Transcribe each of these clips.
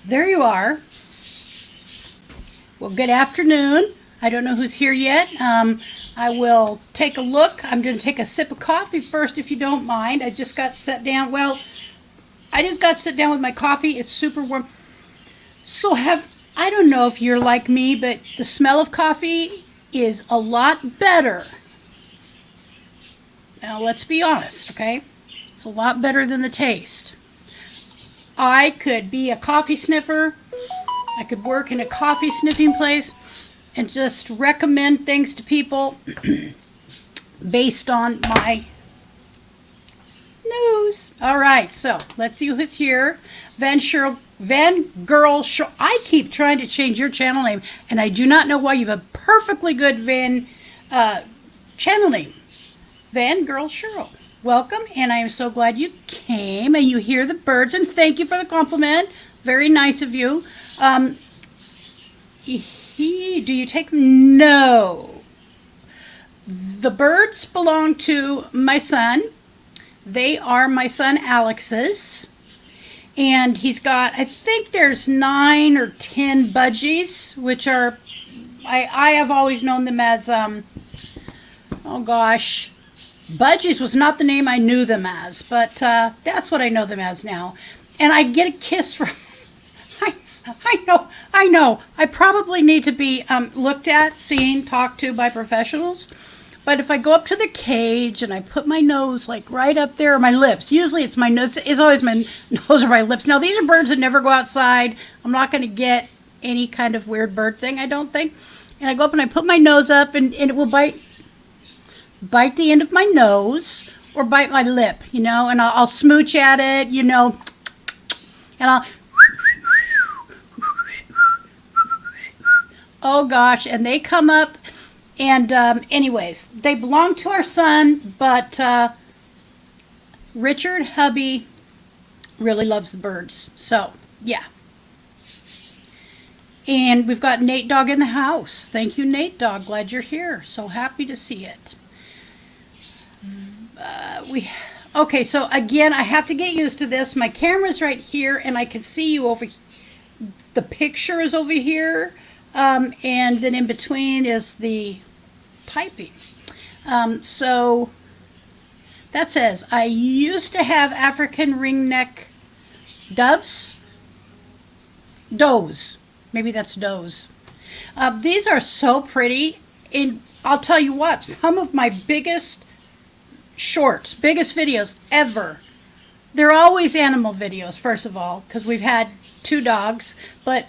There you are. Well, good afternoon. I don't know who's here yet. I will take a look. I'm going to take a sip of coffee first, if you don't mind. I just got set down. Well, I just got set down with my coffee. It's super warm. I don't know if you're like me, but the smell of coffee is a lot better. Now, let's be honest, okay? It's a lot better than the taste. I could be a coffee sniffer. I could work in a coffee sniffing place and just recommend things to people based on my news. All right, so let's see who's here. Van Girl Show. I keep trying to change your channel name, and I do not know why. You have a perfectly good channel name. Van Girl Cheryl. Welcome, and I am so glad you came and you hear the birds, and thank you for the compliment. Very nice of you. Do you take them? No. The birds belong to my son. They are my son Alex's. And he's got, I think there's 9 or 10 budgies, which are, I have always known them as, oh gosh, budgies was not the name I knew them as, but that's what I know them as now. And I get a kiss from, I know. I probably need to be looked at, seen, talked to by professionals. But if I go up to the cage and I put my nose like right up there, or my lips, usually it's my nose, it's always my nose or my lips. Now, these are birds that never go outside. I'm not going to get any kind of weird bird thing, I don't think. And I go up and I put my nose up, and it will bite the end of my nose or bite my lip, and I'll smooch at it, and I'll, oh gosh, and they come up. And anyways, they belong to our son, but Richard, hubby, really loves the birds. So, yeah. And we've got Nate Dog in the house. Thank you, Nate Dog. Glad you're here. So happy to see it. Okay, so again, I have to get used to this. My camera's right here, and I can see you over here. The picture is over here. And then in between is the typing. So that says, I used to have African ringneck doves. Does. Maybe that's does. These are so pretty. And I'll tell you what, some of my biggest shorts, biggest videos ever, they're always animal videos, first of all, because we've had 2 dogs, but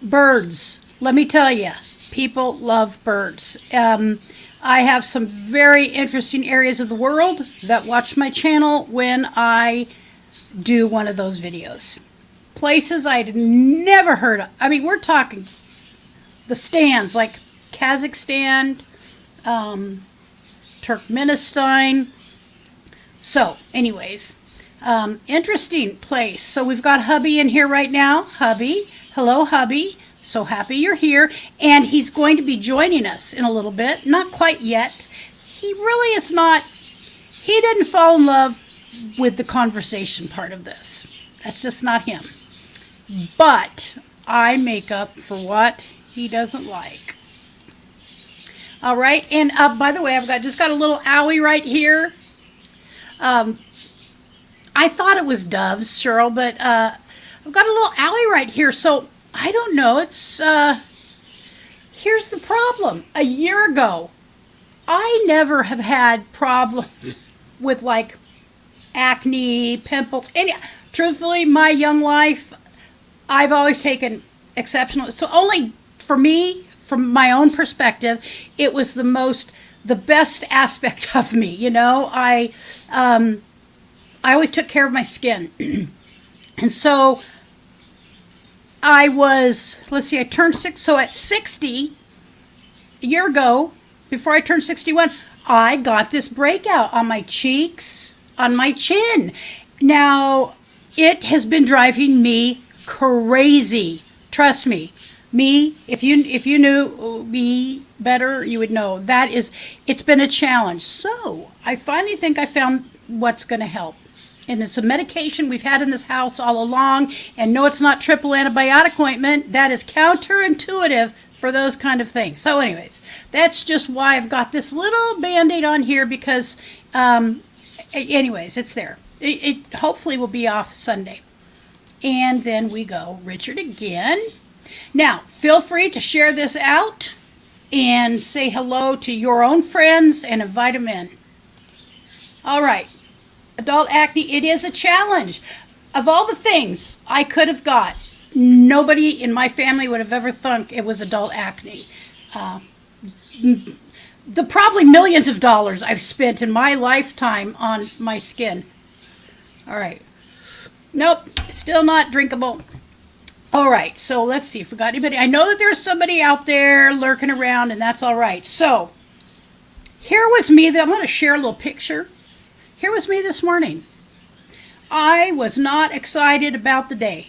birds, let me tell you, people love birds. I have some very interesting areas of the world that watch my channel when I do one of those videos. Places I'd never heard of. I mean, we're talking the stands like Kazakhstan, Turkmenistan. So, anyways, interesting place. So we've got hubby in here right now. Hubby. Hello, hubby. So happy you're here. And he's going to be joining us in a little bit. Not quite yet. He really is not. He didn't fall in love with the conversation part of this. That's just not him. But I make up for what he doesn't like. All right. And by the way, I've just got a little owie right here. I thought it was doves, Cheryl, but I've got a little owie right here. So I don't know. It's here's the problem. A year ago, I never have had problems with like acne, pimples. Truthfully, my young life, I've always taken exceptional. So only for me, from my own perspective, it was the best aspect of me. I always took care of my skin, and so I turned 6. So at 60, a year ago, before I turned 61, I got this breakout on my cheeks, on my chin. Now, it has been driving me crazy. Trust me. If you knew me better, you would know it's been a challenge. So I finally think I found what's going to help. and it's a medication we've had in this house all along. And no, it's not triple antibiotic ointment. That is counterintuitive for those kind of things. So anyways, that's just why I've got this little Band-Aid on here, because anyways, it's there. It hopefully will be off Sunday. And then we go Richard again. Now, feel free to share this out and say hello to your own friends and invite them in. All right. Adult acne, it is a challenge. Of all the things I could have got, nobody in my family would have ever thought it was adult acne. The probably millions of dollars I've spent in my lifetime on my skin. All right. Nope, still not drinkable. All right, so let's see if we got anybody. I know that there's somebody out there lurking around, and that's all right. So here was me. I'm going to share a little picture. Here was me this morning. I was not excited about the day.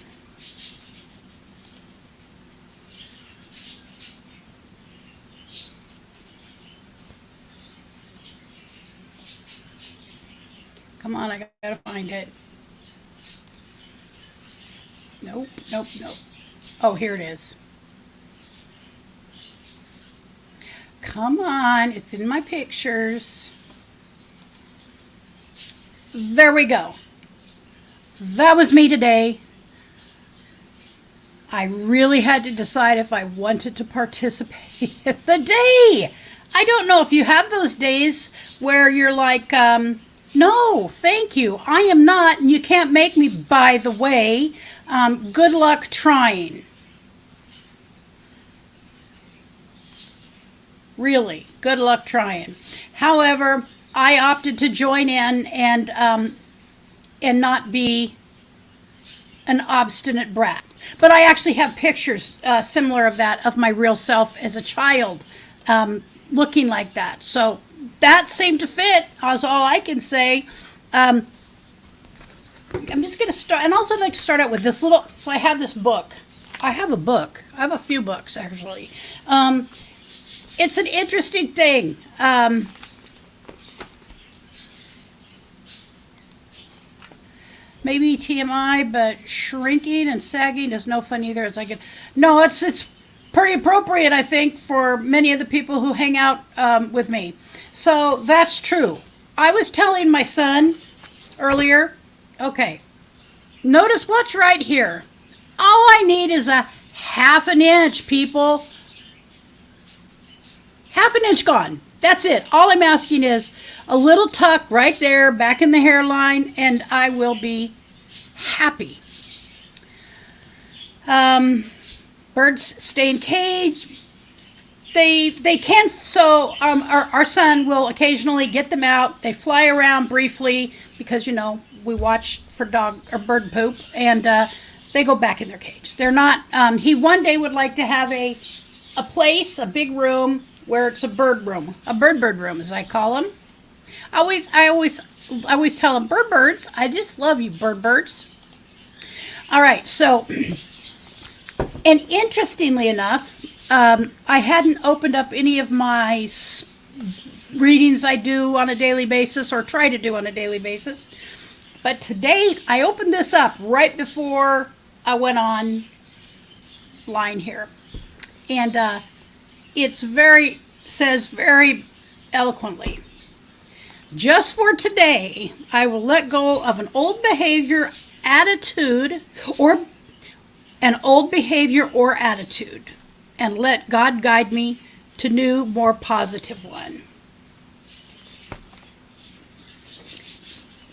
Come on, I gotta find it. Nope. Oh, here it is. Come on, it's in my pictures. There we go. That was me today. I really had to decide if I wanted to participate in the day. I don't know if you have those days where you're like, no, thank you, I am not, and you can't make me, by the way. Good luck trying. Really, good luck trying. However, I opted to join in and not be an obstinate brat. But I actually have pictures similar of that, of my real self as a child, looking like that. So that seemed to fit, is all I can say. I'm just going to start, and also I'd like to start out with this little, so I have this book. I have a book. I have a few books, actually. It's an interesting thing. Maybe TMI, but shrinking and sagging is no fun either. As I get, no, it's pretty appropriate, I think, for many of the people who hang out with me. So that's true. I was telling my son earlier, okay, notice what's right here. All I need is a half an inch, people. Half an inch gone. That's it. All I'm asking is a little tuck right there, back in the hairline, and I will be happy. Birds stay in cage. They can, so our son will occasionally get them out. They fly around briefly because, you know, we watch for dog or bird poop, and they go back in their cage. They're not, he one day would like to have a place, a big room, where it's a bird room, a bird room, as I call them. I always tell them, birds, I just love you, birds. All right, so, and interestingly enough, I hadn't opened up any of my readings I do on a daily basis, or try to do on a daily basis. But today, I opened this up right before I went on line here. And it's says very eloquently, just for today, I will let go of an old behavior, attitude, or and let God guide me to new, more positive one.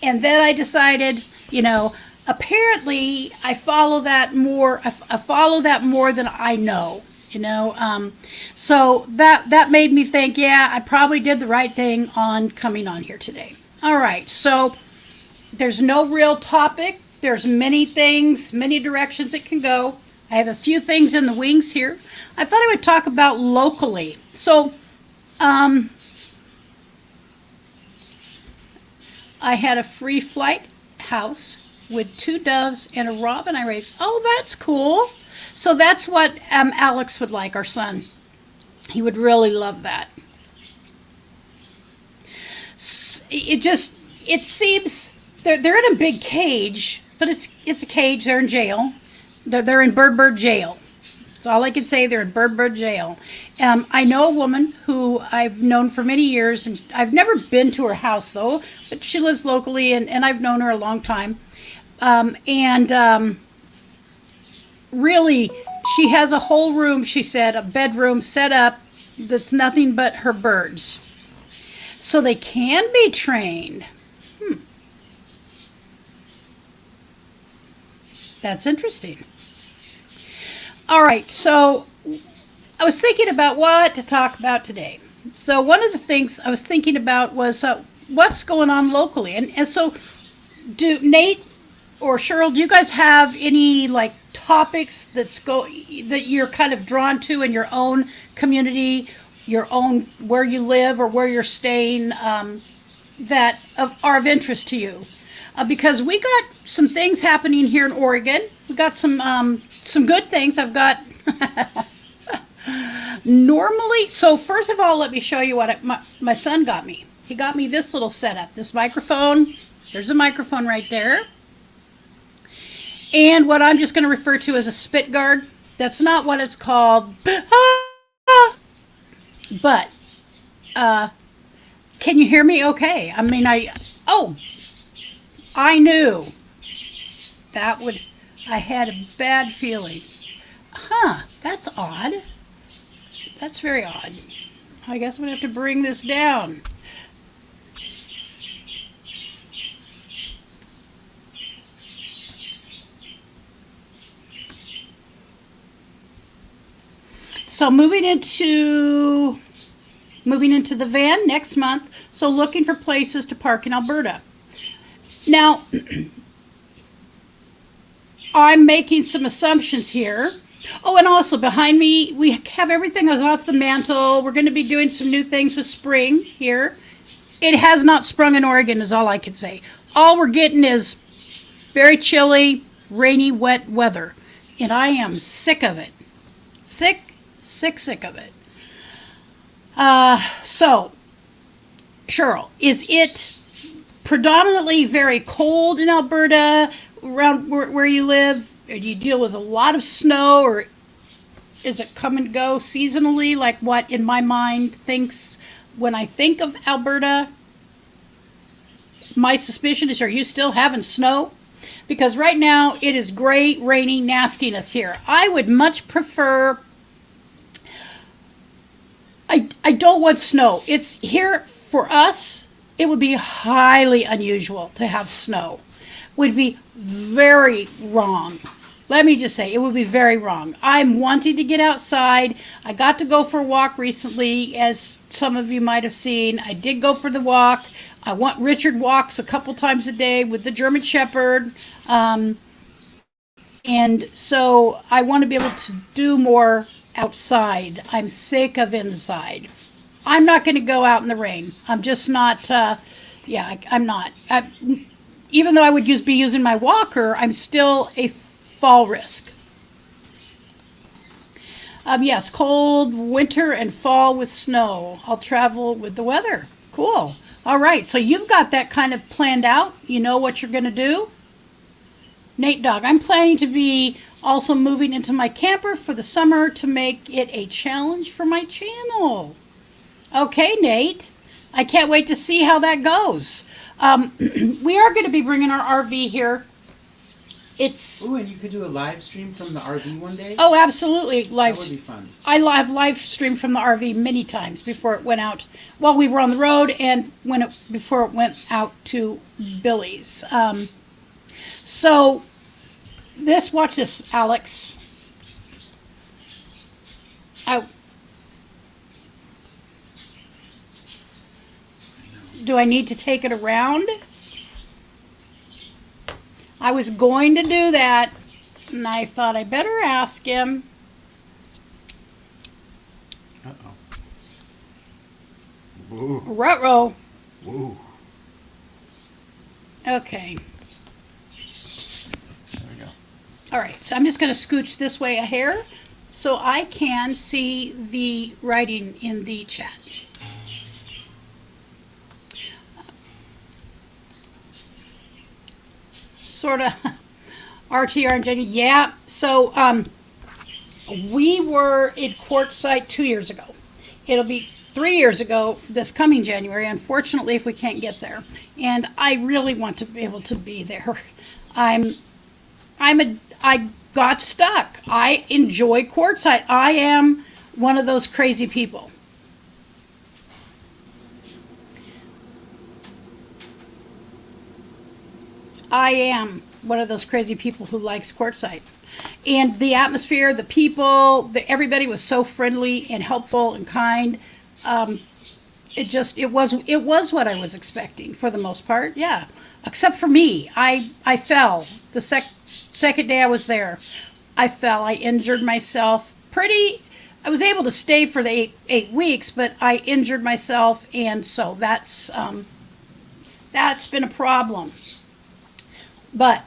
And then I decided, you know, apparently I follow that more than I know. You know, so that made me think, yeah, I probably did the right thing on coming on here today. All right, so there's no real topic. There's many things, many directions it can go. I have a few things in the wings here. I thought I would talk about locally. So, I had a free flight house with 2 doves and a robin I raised. Oh, that's cool. So that's what Alex would like, our son. He would really love that. It seems they're in a big cage, but it's a cage. They're in jail. They're in bird jail. That's all I can say. They're in bird jail. I know a woman who I've known for many years, and I've never been to her house though, but she lives locally, and I've known her a long time. Really, she has a whole room, she said, a bedroom set up that's nothing but her birds. So they can be trained. That's interesting. All right, so I was thinking about what to talk about today. So one of the things I was thinking about was what's going on locally. And so do Nate or Cheryl, do you guys have any like topics that you're kind of drawn to in your own community, your own where you live or where you're staying, that are of interest to you? Because we got some things happening here in Oregon. We got some good things. I've got normally. So first of all, let me show you what my son got me. He got me this little setup, this microphone. There's a microphone right there. And what I'm just going to refer to as a spit guard. That's not what it's called. But can you hear me okay? I mean, I knew I had a bad feeling. That's odd. That's very odd. I guess I'm going to have to bring this down. So moving into the van next month, so looking for places to park in Alberta. Now, I'm making some assumptions here. Oh, and also behind me, we have everything is off the mantle. We're going to be doing some new things with spring here. It has not sprung in Oregon is all I can say. All we're getting is very chilly, rainy, wet weather. And I am sick of it. Sick of it. So, Cheryl, is it predominantly very cold in Alberta around where you live? Or do you deal with a lot of snow, or is it come and go seasonally, like what in my mind thinks when I think of Alberta? My suspicion is, are you still having snow? Because right now it is gray, rainy nastiness here. I would much prefer... I don't want snow. It's here for us. It would be highly unusual to have snow. Would be very wrong. Let me just say, it would be very wrong. I'm wanting to get outside. I got to go for a walk recently, as some of you might have seen. I did go for the walk. Richard walks a couple times a day with the German Shepherd. And so I want to be able to do more outside. I'm sick of inside. I'm not going to go out in the rain. I'm just not, I'm not. Even though I would be using my walker, I'm still a fall risk. Yes, cold winter and fall with snow. I'll travel with the weather. Cool. All right, so you've got that kind of planned out. You know what you're going to do. Nate Dog, I'm planning to be also moving into my camper for the summer to make it a challenge for my channel. Okay, Nate. I can't wait to see how that goes. We are going to be bringing our RV here. Ooh, and you could do a live stream from the RV one day? Oh, absolutely. That would be fun. I have live streamed from the RV many times before it went out while we were on the road, and before it went out to Billy's. So watch this, Alex. Do I need to take it around? I was going to do that, and I thought I better ask him. Uh-oh. Woo. Ruh-roh. Woo. Okay. There we go. All right, so I'm just going to scooch this way a hair so I can see the writing in the chat. sort of RTR and Jenny. Yeah. So we were in Quartzsite 2 years ago. It'll be 3 years ago this coming January, unfortunately, if we can't get there. And I really want to be able to be there. I got stuck. I enjoy Quartzsite. I am one of those crazy people. I am one of those crazy people who likes Quartzsite. And the atmosphere, the people, everybody was so friendly and helpful and kind. It was what I was expecting for the most part. Yeah, except for me, I fell the second day I was there. I fell. I injured myself pretty. I was able to stay for the 8 weeks, but I injured myself, and so that's been a problem. But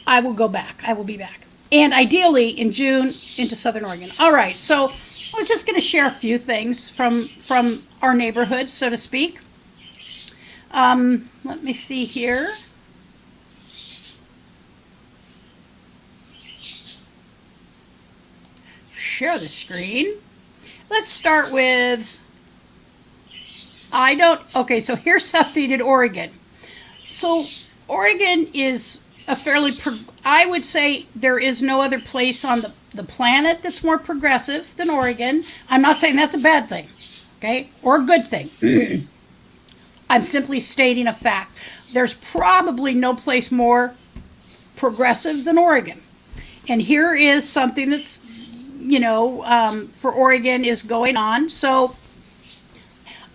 I will go back. I will be back. And ideally in June into Southern Oregon. All right, so I was just going to share a few things from our neighborhood, so to speak. Let me see here. Share the screen. Let's start with, okay, so here's something in Oregon. So Oregon is a fairly, I would say there is no other place on the planet that's more progressive than Oregon. I'm not saying that's a bad thing, okay, or a good thing. I'm simply stating a fact. There's probably no place more progressive than Oregon. And here is something that's, for Oregon is going on. So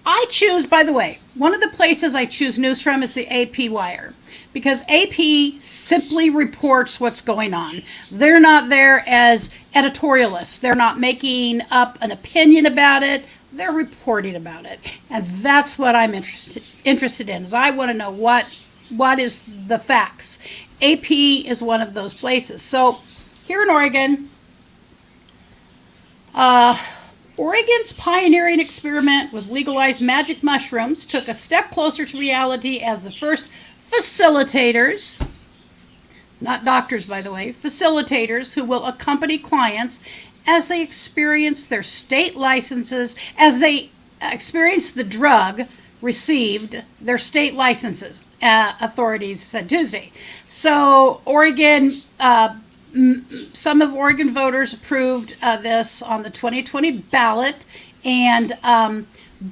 I choose, by the way, one of the places I choose news from is the AP Wire, because AP simply reports what's going on. They're not there as editorialists. They're not making up an opinion about it. They're reporting about it. And that's what I'm interested in, is I want to know what is the facts. AP is one of those places. So here in Oregon, Oregon's pioneering experiment with legalized magic mushrooms took a step closer to reality as the first facilitators, not doctors by the way, facilitators who will accompany clients as they experience their state licenses, as they experience the drug, received their state licenses, authorities said Tuesday. So Oregon, some of Oregon voters approved this on the 2020 ballot, and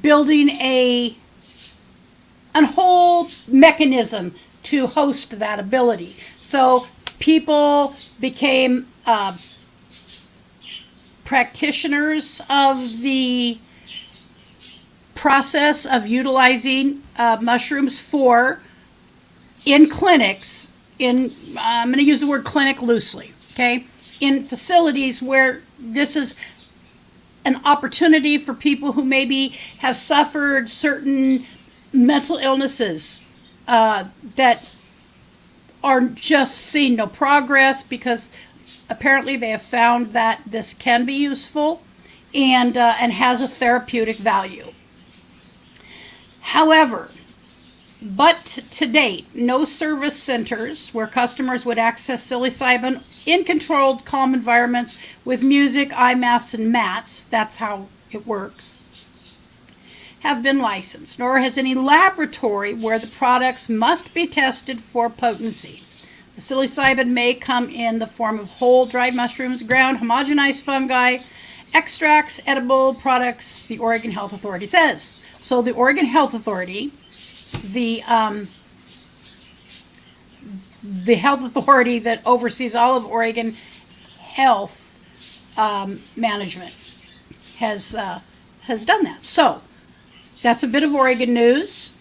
building a whole mechanism to host that ability. So people became practitioners of the process of utilizing mushrooms in clinics. I'm going to use the word clinic loosely, okay? In facilities where this is an opportunity for people who maybe have suffered certain mental illnesses that are just seeing no progress, because apparently they have found that this can be useful and has a therapeutic value. However, but to date, no service centers where customers would access psilocybin in controlled, calm environments with music, eye masks, and mats, that's how it works, have been licensed, nor has any laboratory where the products must be tested for potency. The psilocybin may come in the form of whole dried mushrooms, ground homogenized fungi, extracts, edible products, the Oregon Health Authority says. So the Oregon Health Authority, the health authority that oversees all of Oregon health management, has done that. So that's a bit of Oregon news.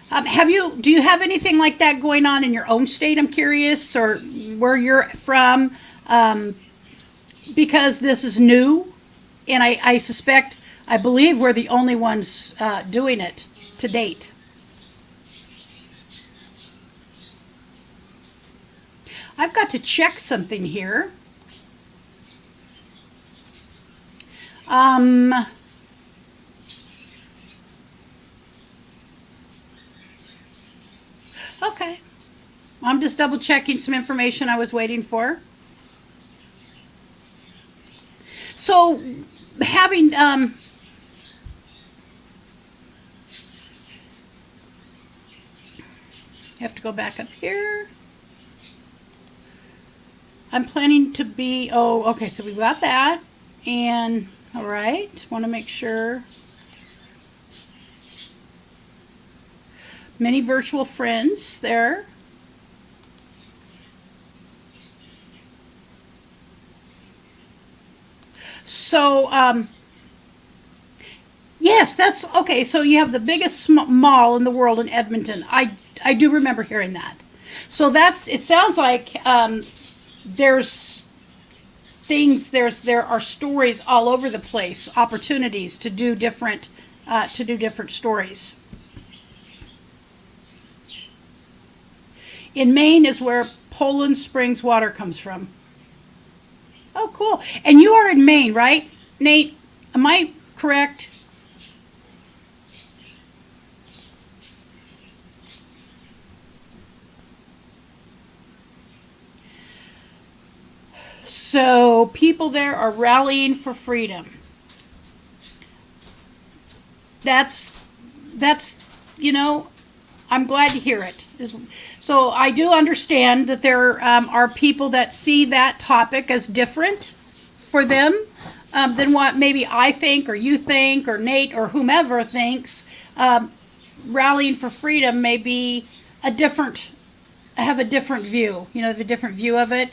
Do you have anything like that going on in your own state? I'm curious, or where you're from, because this is new, and I believe we're the only ones doing it to date. I've got to check something here. Okay. I'm just double checking some information I was waiting for. So, having, have to go back up here. I'm planning to be, oh, okay, so we've got that. And, all right, want to make sure. Many virtual friends there. So, yes, that's okay. So you have the biggest mall in the world in Edmonton. I do remember hearing that. So that's, it sounds like there's things, there are stories all over the place, opportunities to do different stories. In Maine is where Poland Springs water comes from. Oh, cool. And you are in Maine, right, Nate? Am I correct? So people there are rallying for freedom. That's, you know, I'm glad to hear it. So I do understand that there are people that see that topic as different for them than what maybe I think or you think or Nate or whomever thinks. Rallying for freedom may be have a different view, the different view of it.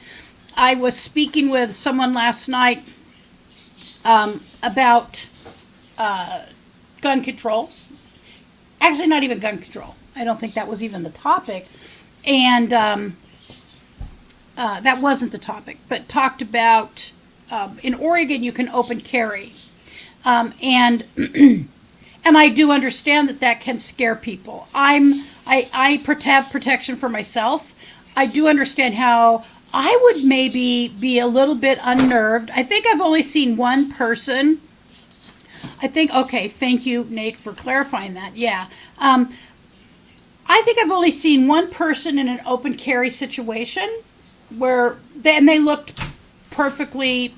I was speaking with someone last night about gun control. Actually, not even gun control. I don't think that was even the topic. And that wasn't the topic, but talked about in Oregon you can open carry. And and I do understand that can scare people. I have protection for myself. I do understand how I would maybe be a little bit unnerved. I think I've only seen one person. Okay, thank you, Nate, for clarifying that. Yeah. I think I've only seen one person in an open carry situation where they looked perfectly,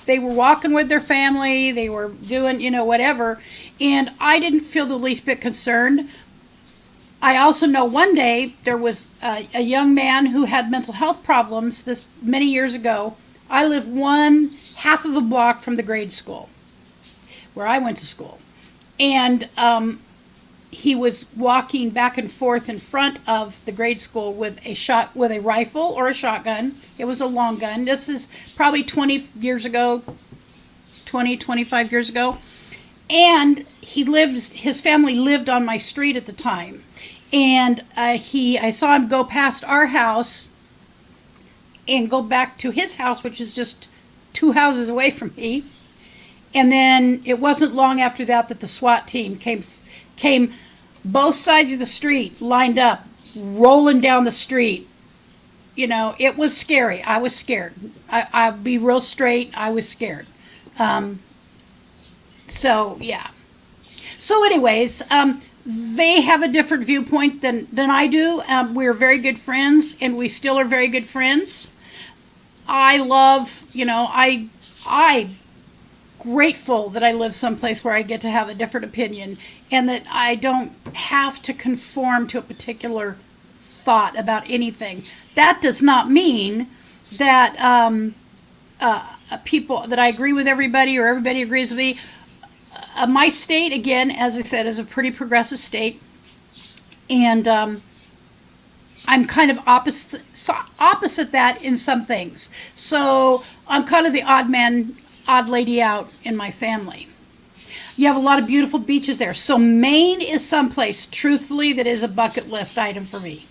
they were walking with their family, they were doing, whatever, and I didn't feel the least bit concerned. I also know one day there was a young man who had mental health problems this many years ago. I live one half of a block from the grade school where I went to school. And he was walking back and forth in front of the grade school with a rifle or a shotgun. It was a long gun. This is probably 20 years ago, 25 years ago. And his family lived on my street at the time. And I saw him go past our house and go back to his house, which is just 2 houses away from me. And then it wasn't long after that the SWAT team came both sides of the street, lined up, rolling down the street. It was scary. I was scared. I'll be real straight. I was scared. So, yeah. So anyways, they have a different viewpoint than I do. We're very good friends, and we still are very good friends. I love, I grateful that I live someplace where I get to have a different opinion and that I don't have to conform to a particular thought about anything. That does not mean that people that I agree with everybody or everybody agrees with me. My state, again, as I said, is a pretty progressive state, and I'm kind of opposite that in some things. So I'm kind of the odd lady out in my family. You have a lot of beautiful beaches there. So Maine is someplace, truthfully, that is a bucket list item for me.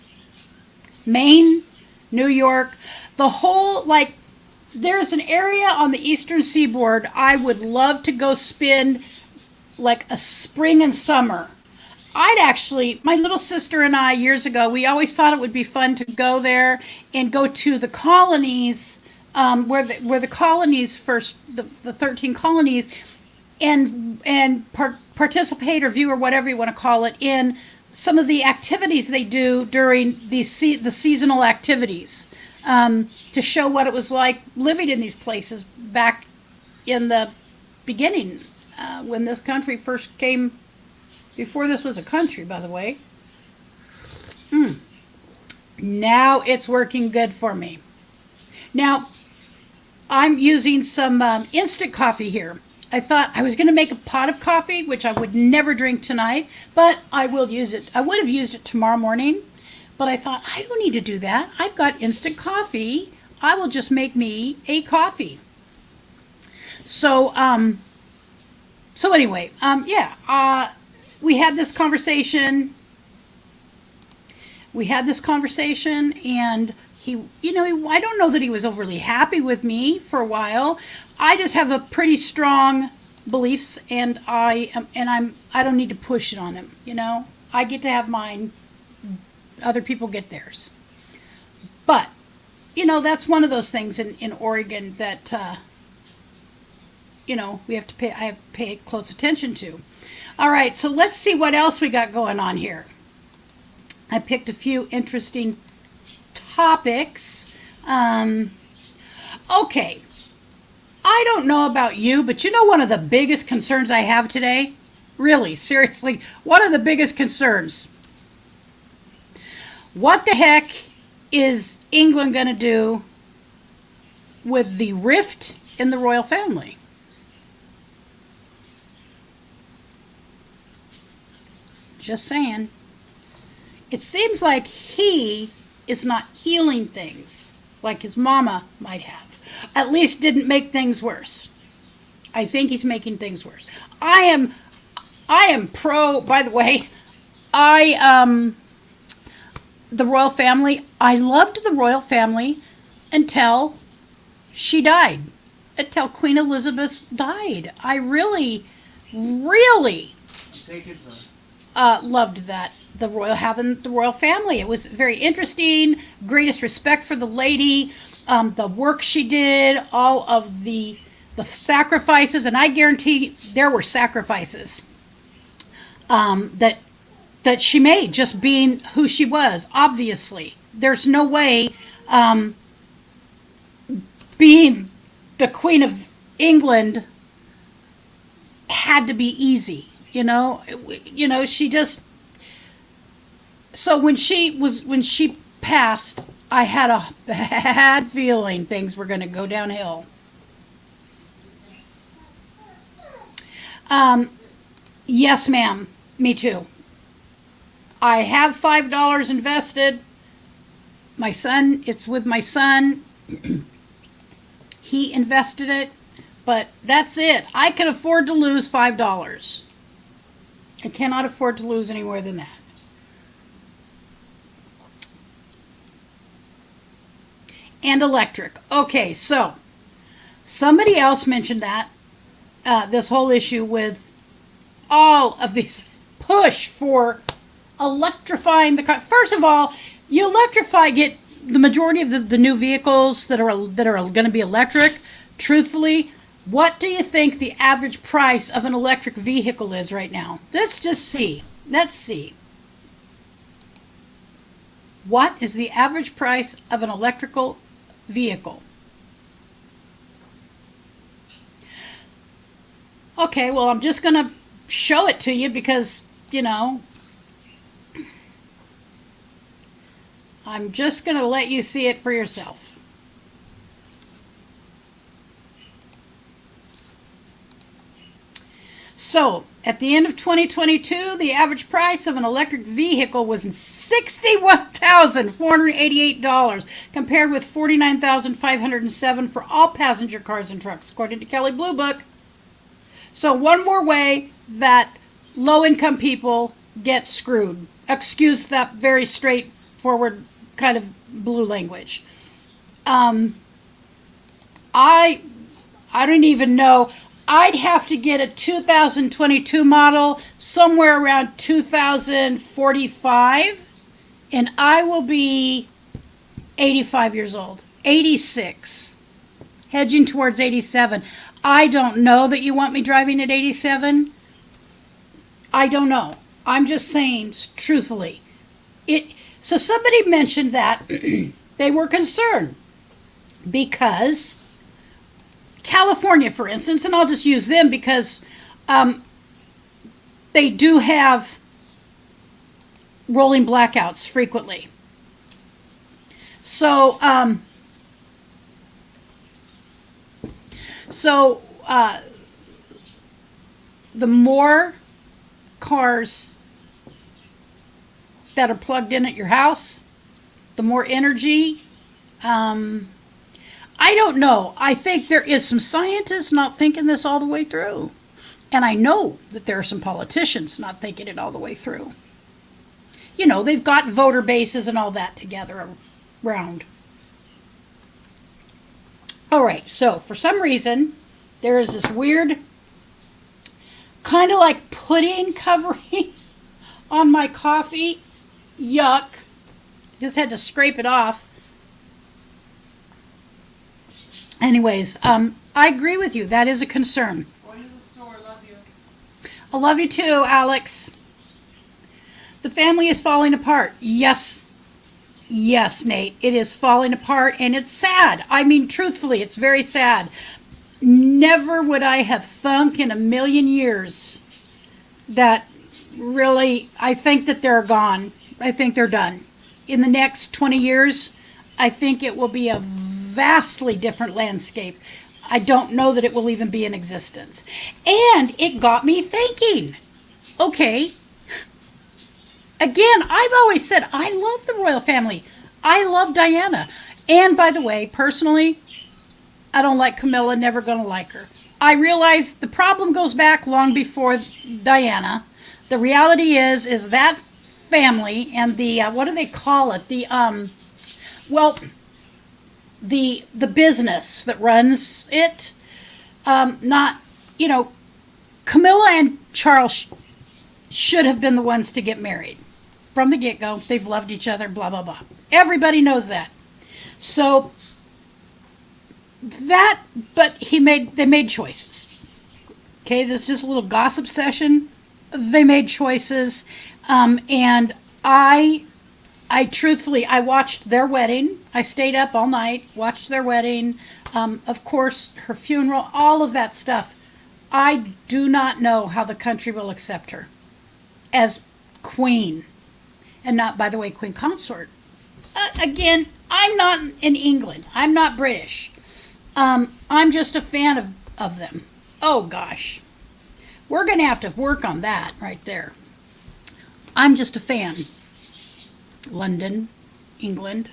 Maine, New York, the whole, there's an area on the eastern seaboard I would love to go spend a spring and summer. My little sister and I years ago, we always thought it would be fun to go there and go to the colonies, where the colonies first, the 13 colonies, and participate or view or whatever you want to call it in some of the activities they do during the seasonal activities, to show what it was like living in these places back in the beginning, when this country first came, before this was a country, by the way. Now it's working good for me. Now, I'm using some instant coffee here. I thought I was going to make a pot of coffee, which I would never drink tonight, but I will use it. I would have used it tomorrow morning, but I thought I don't need to do that. I've got instant coffee. I will just make me a coffee. So, anyway, we had this conversation. And he, I don't know that he was overly happy with me for a while. I just have a pretty strong beliefs, and I don't need to push it on him. I get to have mine. Other people get theirs. But, that's one of those things in Oregon that, we have to pay. I have to pay close attention to. All right, so let's see what else we got going on here. I picked a few interesting topics. Okay. I don't know about you, but one of the biggest concerns I have today? Really, seriously, one of the biggest concerns. What the heck is England going to do with the rift in the royal family? Just saying. It seems like he is not healing things like his mama might have. At least didn't make things worse. I think he's making things worse. I am pro, by the way, the royal family, I loved the royal family until she died. Until Queen Elizabeth died. I really loved that. Having the royal family. It was very interesting. Greatest respect for the lady. The work she did. All of the sacrifices. And I guarantee there were sacrifices that she made just being who she was. Obviously. There's no way being the Queen of England had to be easy. She just... So when she passed, I had a bad feeling things were going to go downhill. Yes, ma'am. Me too. I have $5 invested. It's with my son. He invested it, but that's it. I can afford to lose $5. I cannot afford to lose any more than that. And electric. Okay, so somebody else mentioned that this whole issue with all of these push for electrifying the car. First of all, you get the majority of the new vehicles that are going to be electric. Truthfully, what do you think the average price of an electric vehicle is right now? Let's just see. Let's see. What is the average price of an electrical vehicle? Okay, well, I'm just going to show it to you because, I'm just going to let you see it for yourself. So, at the end of 2022, the average price of an electric vehicle was $61,488, compared with $49,507 for all passenger cars and trucks, according to Kelley Blue Book. So, one more way that low-income people get screwed. Excuse that very straightforward kind of blue language. I don't even know. I'd have to get a 2022 model somewhere around 2045, and I will be 85 years old. 86. Hedging towards 87. I don't know that you want me driving at 87. I don't know. I'm just saying, truthfully. So somebody mentioned that they were concerned because California, for instance, and I'll just use them because they do have rolling blackouts frequently. So, the more cars that are plugged in at your house, the more energy. I don't know. I think there is some scientists not thinking this all the way through. And I know that there are some politicians not thinking it all the way through. You know, they've got voter bases and all that together around. All right, so for some reason, there is this weird kind of like pudding covering on my coffee. Yuck. Just had to scrape it off. Anyways, I agree with you. That is a concern. Going to the store. Love you. I love you too, Alex. The family is falling apart. Yes. Yes, Nate. It is falling apart and it's sad. I mean, truthfully, it's very sad. Never would I have thunk in a million years that really, I think that they're gone. I think they're done. In the next 20 years, I think it will be a vastly different landscape. I don't know that it will even be in existence. And it got me thinking, okay, again, I've always said I love the royal family. I love Diana. And by the way, personally, I don't like Camilla, never going to like her. I realize the problem goes back long before Diana. The reality is that family and the, what do they call it? The business that runs it, not, Camilla and Charles should have been the ones to get married from the get-go. They've loved each other, blah, blah, blah. Everybody knows that. So but they made choices. Okay, this is just a little gossip session. They made choices, and I truthfully, I watched their wedding. I stayed up all night, watched their wedding. Of course, her funeral, all of that stuff. I do not know how the country will accept her as queen. And not, by the way, queen consort. Again, I'm not in England. I'm not British. I'm just a fan of them. Oh, gosh. We're going to have to work on that right there. I'm just a fan. London, England.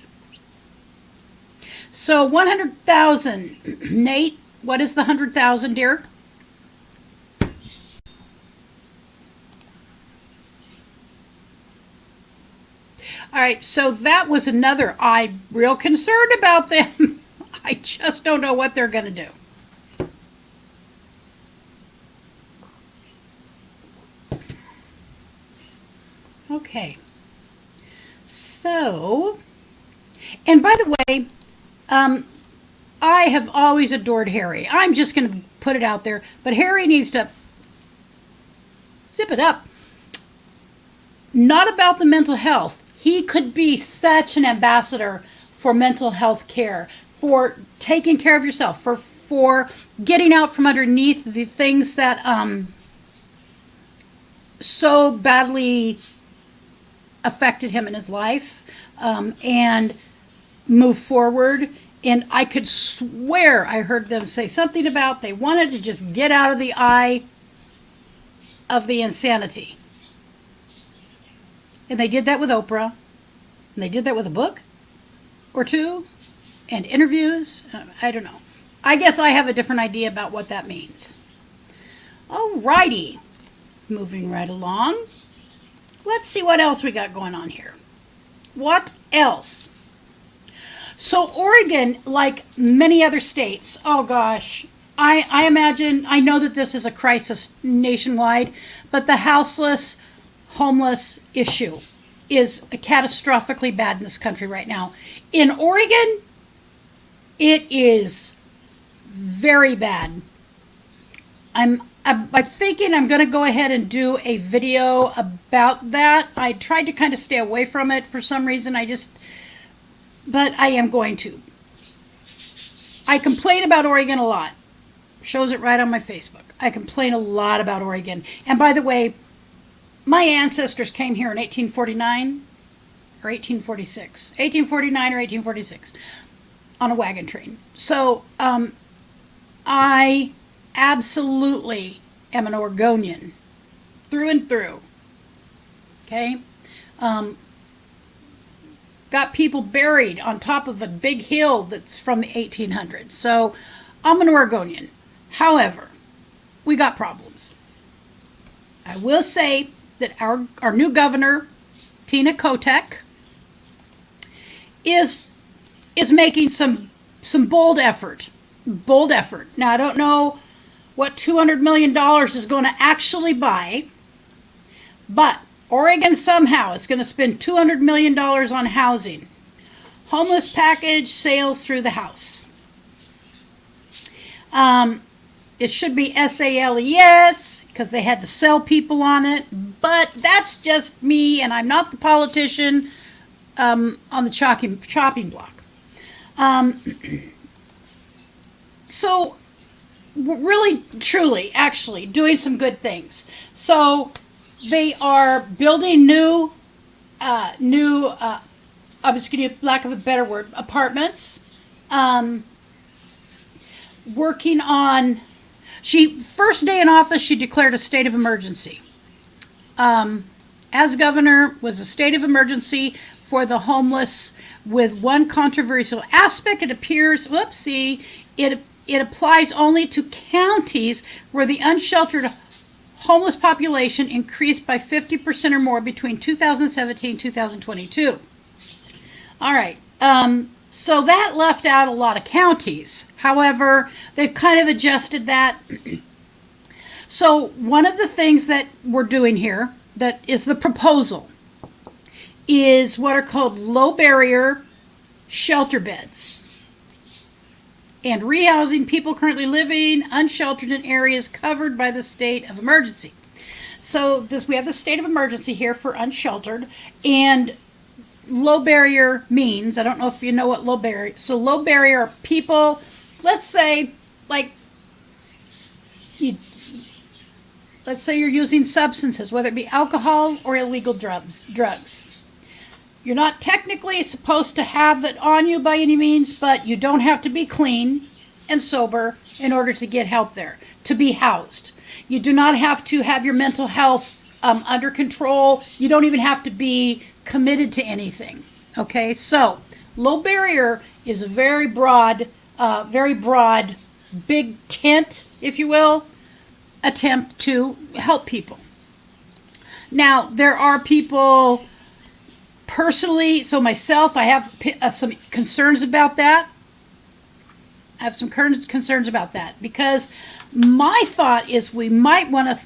So 100,000. Nate, what is the 100,000, dear? All right, so that was another. I'm real concerned about them. I just don't know what they're going to do. Okay. So, and by the way, I have always adored Harry. I'm just going to put it out there, but Harry needs to zip it up. Not about the mental health. He could be such an ambassador for mental health care, for taking care of yourself, for getting out from underneath the things that so badly affected him in his life, and move forward. And I could swear I heard them say something about they wanted to just get out of the eye of the insanity. And they did that with Oprah. And they did that with a book or two and interviews. I don't know. I guess I have a different idea about what that means. Alrighty. Moving right along. Let's see what else we got going on here. What else? So Oregon, like many other states, oh gosh, I imagine, I know that this is a crisis nationwide, but the houseless, homeless issue is catastrophically bad in this country right now. In Oregon, it is very bad. I'm thinking I'm going to go ahead and do a video about that. I tried to kind of stay away from it for some reason. But I am going to. I complain about Oregon a lot. Shows it right on my Facebook. I complain a lot about Oregon. And by the way, my ancestors came here in 1849 or 1846. 1849 or 1846 on a wagon train. So I absolutely am an Oregonian through and through. Okay? Got people buried on top of a big hill that's from the 1800s. So I'm an Oregonian. However, we got problems. I will say that our new governor, Tina Kotek, is making some bold effort. Bold effort. Now, I don't know what $200 million is going to actually buy, but Oregon somehow is going to spend $200 million on housing. Homeless package sales through the house. It should be SALES because they had to sell people on it, but that's just me, and I'm not the politician on the chopping block. So we're really, truly, actually doing some good things. So they are building new, I'm just going to, lack of a better word, apartments. Working on, first day in office, she declared a state of emergency. As governor, was a state of emergency for the homeless with one controversial aspect. It appears, it applies only to counties where the unsheltered homeless population increased by 50% or more between 2017 and 2022. All right. So that left out a lot of counties. However, they've kind of adjusted that. So one of the things that we're doing here, that is the proposal, is what are called low barrier shelter beds. And rehousing people currently living unsheltered in areas covered by the state of emergency. So we have the state of emergency here for unsheltered, and low barrier means, I don't know if you know what low barrier, so low barrier are people, let's say, like, let's say you're using substances, whether it be alcohol or illegal drugs. You're not technically supposed to have it on you by any means, but you don't have to be clean and sober in order to get help there, to be housed. You do not have to have your mental health under control. You don't even have to be committed to anything. Okay, so low barrier is a very broad, big tent, if you will, attempt to help people. Now, there are people personally, so myself, I have some concerns about that. I have some concerns about that because my thought is we might want to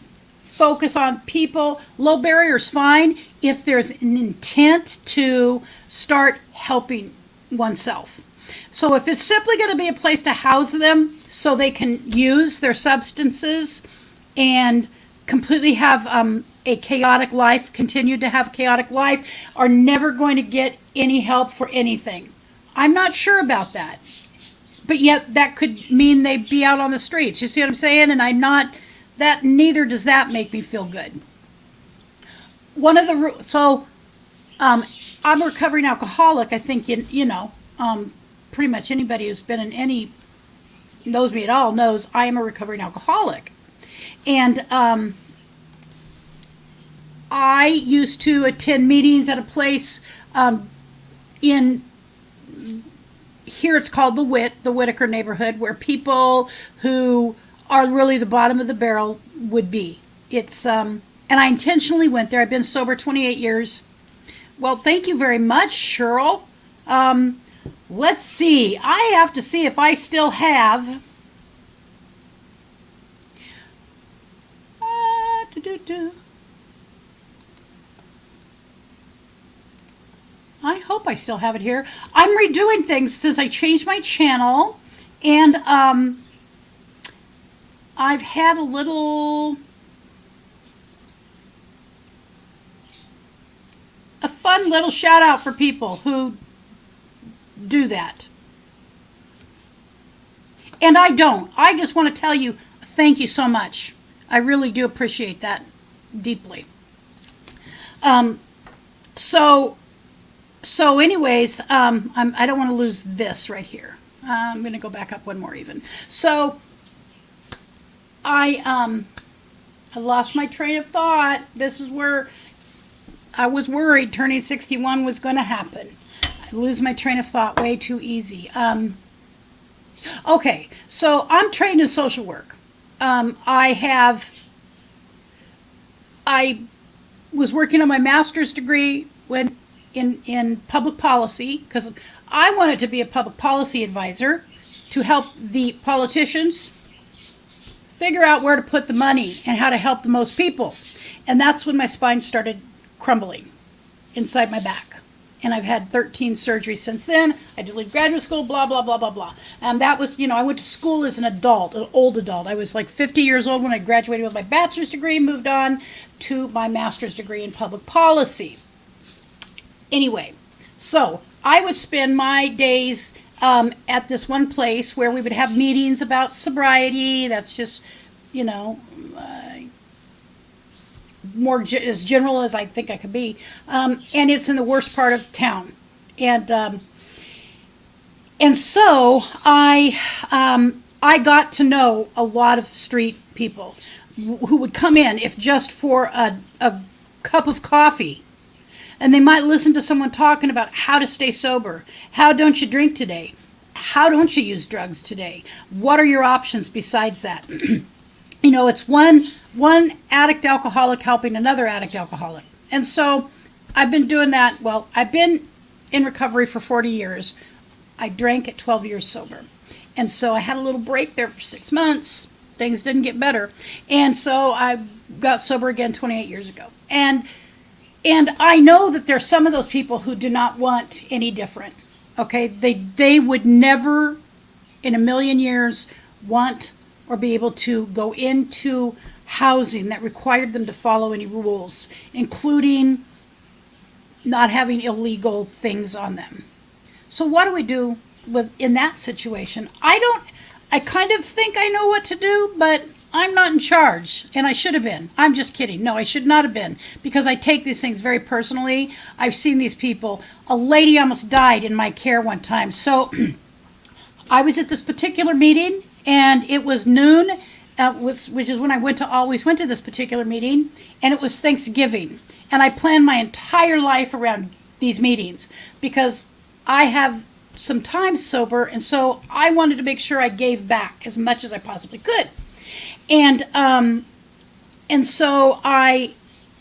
focus on people. Low barrier is fine if there's an intent to start helping oneself. So if it's simply going to be a place to house them so they can use their substances and completely have a chaotic life, continue to have a chaotic life, are never going to get any help for anything. I'm not sure about that. But yet that could mean they'd be out on the streets. You see what I'm saying? And neither does that make me feel good. I'm a recovering alcoholic. I think, pretty much anybody who's been in knows me at all knows I am a recovering alcoholic. And I used to attend meetings at a place here it's called the Whitaker neighborhood, where people who are really the bottom of the barrel would be. It's and I intentionally went there. I've been sober 28 years. Well, thank you very much, Cheryl. Let's see. I have to see if I still have. I hope I still have it here. I'm redoing things since I changed my channel, and I've had a fun little shout out for people who do that. And I don't. I just want to tell you thank you so much. I really do appreciate that deeply. So anyways, I don't want to lose this right here. I'm going to go back up one more even. So I lost my train of thought. This is where I was worried turning 61 was going to happen. I lose my train of thought way too easy. Okay, so I'm trained in social work. I was working on my master's degree when in public policy because I wanted to be a public policy advisor to help the politicians figure out where to put the money and how to help the most people. And that's when my spine started crumbling inside my back. And I've had 13 surgeries since then. I did leave graduate school, blah, blah, blah, blah, blah. And that was, I went to school as an adult, an old adult. I was like 50 years old when I graduated with my bachelor's degree, moved on to my master's degree in public policy. Anyway, so I would spend my days at this one place where we would have meetings about sobriety. That's just, more as general as I think I could be, and it's in the worst part of town, and so I got to know a lot of street people who would come in if just for a cup of coffee, and they might listen to someone talking about how to stay sober, how don't you drink today, how don't you use drugs today, what are your options besides that. It's one addict alcoholic helping another addict alcoholic. And so I've been doing that. Well, I've been in recovery for 40 years. I drank at 12 years sober. And so I had a little break there for 6 months. Things didn't get better. And so I got sober again 28 years ago. And I know that there's some of those people who do not want any different. Okay? They would never in a million years want or be able to go into housing that required them to follow any rules, including not having illegal things on them. So what do we do in that situation? I kind of think I know what to do, but I'm not in charge, and I should have been. I'm just kidding. No, I should not have been, because I take these things very personally. I've seen these people. A lady almost died in my care one time. So I was at this particular meeting, and it was noon, which is when I always went to this particular meeting, and it was Thanksgiving. And I planned my entire life around these meetings because I have some time sober, and so I wanted to make sure I gave back as much as I possibly could. And so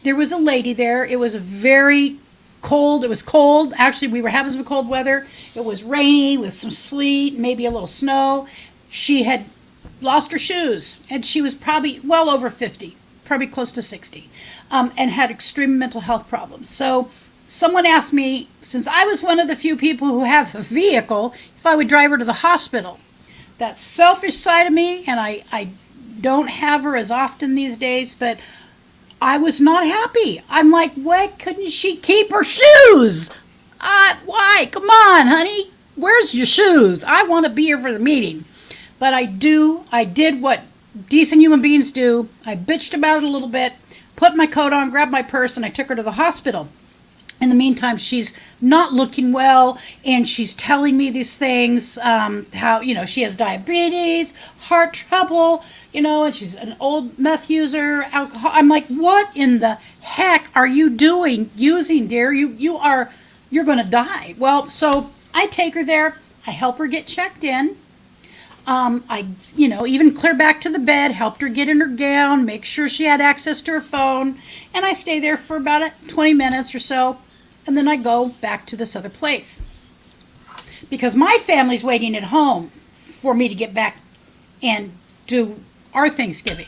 there was a lady there. It was very cold. It was cold. Actually, we were having some cold weather. It was rainy with some sleet, maybe a little snow. She had lost her shoes, and she was probably well over 50, probably close to 60, and had extreme mental health problems. So someone asked me, since I was one of the few people who have a vehicle, if I would drive her to the hospital. That selfish side of me, and I don't have her as often these days, but I was not happy. I'm like, why couldn't she keep her shoes? Why? Come on, honey. Where's your shoes? I want to be here for the meeting. But I did what decent human beings do. I bitched about it a little bit, put my coat on, grabbed my purse, and I took her to the hospital. In the meantime, she's not looking well, and she's telling me these things, how, she has diabetes, heart trouble, and she's an old meth user, alcohol. I'm like, what in the heck are you using, dear? You're going to die. Well, so I take her there. I help her get checked in. I even clear back to the bed, helped her get in her gown, make sure she had access to her phone, and I stay there for about 20 minutes or so, and then I go back to this other place. Because my family's waiting at home for me to get back and do our Thanksgiving.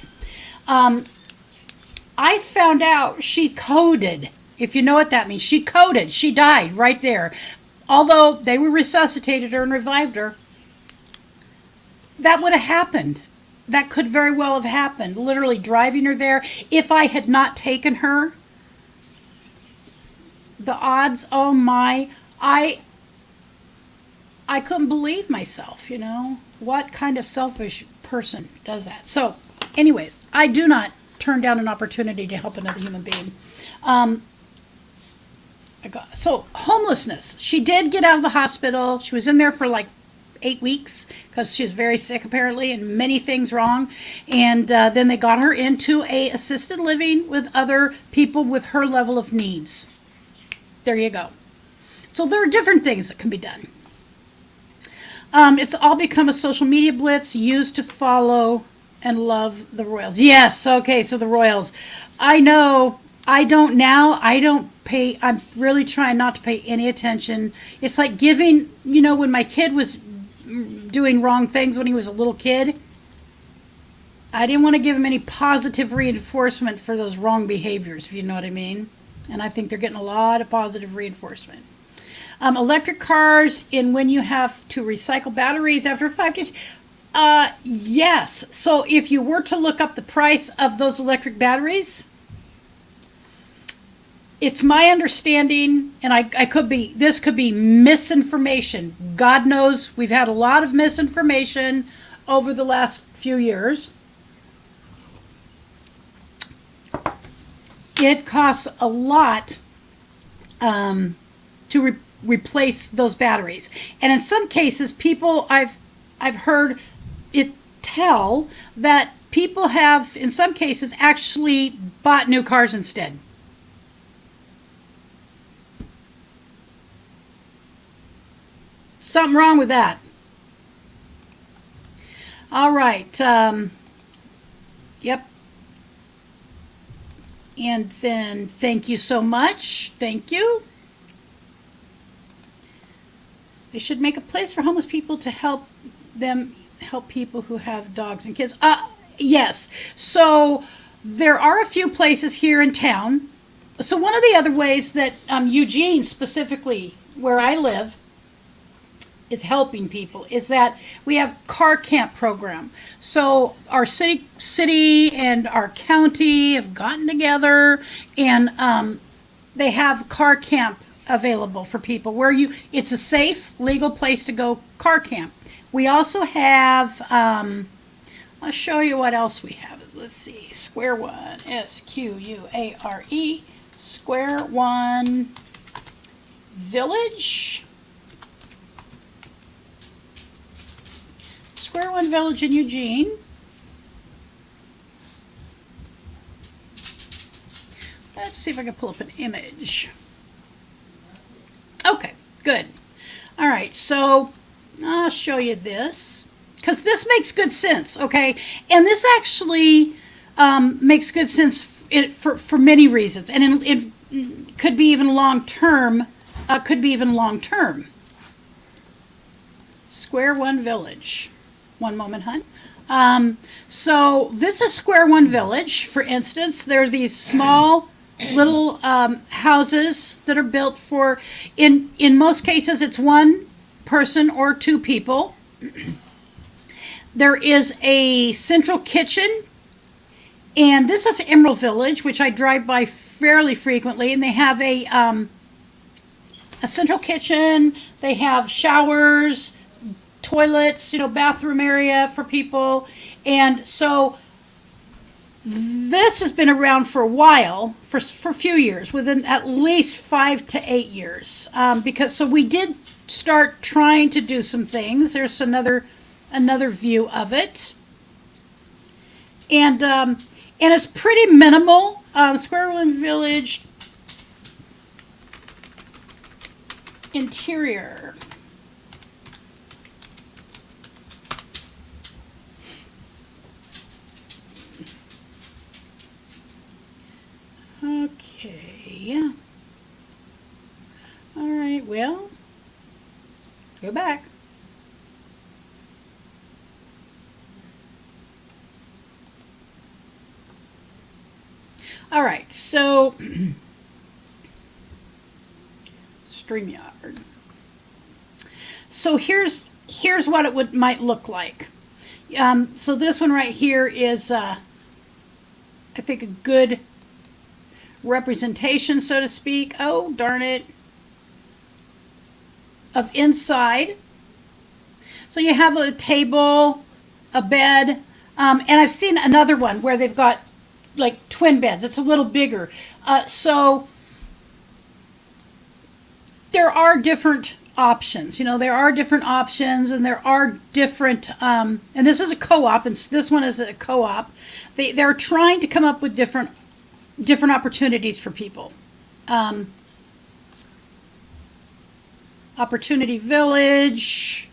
I found out she coded, if you know what that means. She coded. She died right there. Although they resuscitated her and revived her, that would have happened that could very well have happened. Literally driving her there. If I had not taken her, the odds, oh my, I couldn't believe myself, What kind of selfish person does that? So, anyways, I do not turn down an opportunity to help another human being. So, homelessness. She did get out of the hospital. She was in there for like 8 weeks because she was very sick apparently and many things wrong. And then they got her into a assisted living with other people with her level of needs. There you go. So there are different things that can be done. It's all become a social media blitz used to follow and love the royals. Yes, okay, so the royals. I know, I don't now, I'm really trying not to pay any attention. It's like giving, when my kid was doing wrong things when he was a little kid, I didn't want to give him any positive reinforcement for those wrong behaviors, if you know what I mean. And I think they're getting a lot of positive reinforcement. Electric cars, and when you have to recycle batteries after 5 to... yes. So if you were to look up the price of those electric batteries, it's my understanding, and this could be misinformation. God knows we've had a lot of misinformation over the last few years. It costs a lot to replace those batteries, and in some cases, people I've heard it tell that people have, in some cases, actually bought new cars instead. Something wrong with that. All right. Yep. And then thank you so much. Thank you. They should make a place for homeless people to help people who have dogs and kids. Yes. So there are a few places here in town. So one of the other ways that Eugene, specifically where I live, is helping people is that we have car camp program. So our city and our county have gotten together, and they have car camp available for people where it's a safe, legal place to go car camp. We also have, I'll show you what else we have. Let's see, Square One, SQUARE, Square One Village. Square One Village in Eugene. Let's see if I can pull up an image. Okay, good. All right, so I'll show you this because this makes good sense, okay? And this actually makes good sense for many reasons, and it could be even long term. Square One Village. One moment, hon. So this is Square One Village, for instance. There are these small little houses that are built for, in most cases, it's one person or two people. There is a central kitchen, and this is Emerald Village, which I drive by fairly frequently, and they have a central kitchen. They have showers, toilets, bathroom area for people. And so this has been around for a while, for a few years, within at least 5 to 8 years. So we did start trying to do some things. There's another view of it. And it's pretty minimal. Square One Village interior. Okay, yeah. All right, well, go back. All right, so StreamYard. So here's what it might look like. So this one right here is, I think, a good representation, so to speak. Oh, darn it. Of inside. So you have a table, a bed, and I've seen another one where they've got like twin beds. It's a little bigger. So there are different options. There are different options, and there are different, and this is a co-op, and this one is a co-op. They're trying to come up with different opportunities for people. Opportunity Village.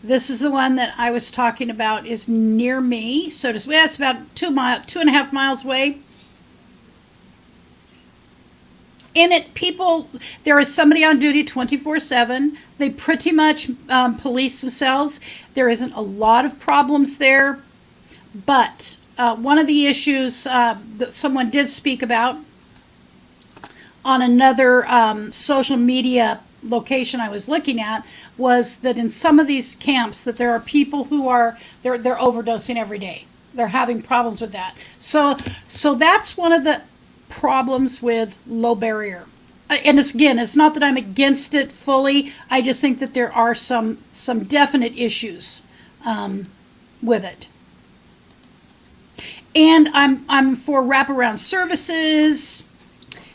This is the one that I was talking about, is near me. So it's about 2.5 miles away. In it, there is somebody on duty 24/7. They pretty much police themselves. There isn't a lot of problems there. But one of the issues that someone did speak about on another social media location I was looking at was that in some of these camps that there are people who they're overdosing every day. They're having problems with that. So that's one of the problems with low barrier. And it's not that I'm against it fully. I just think that there are some definite issues with it. And I'm for wraparound services.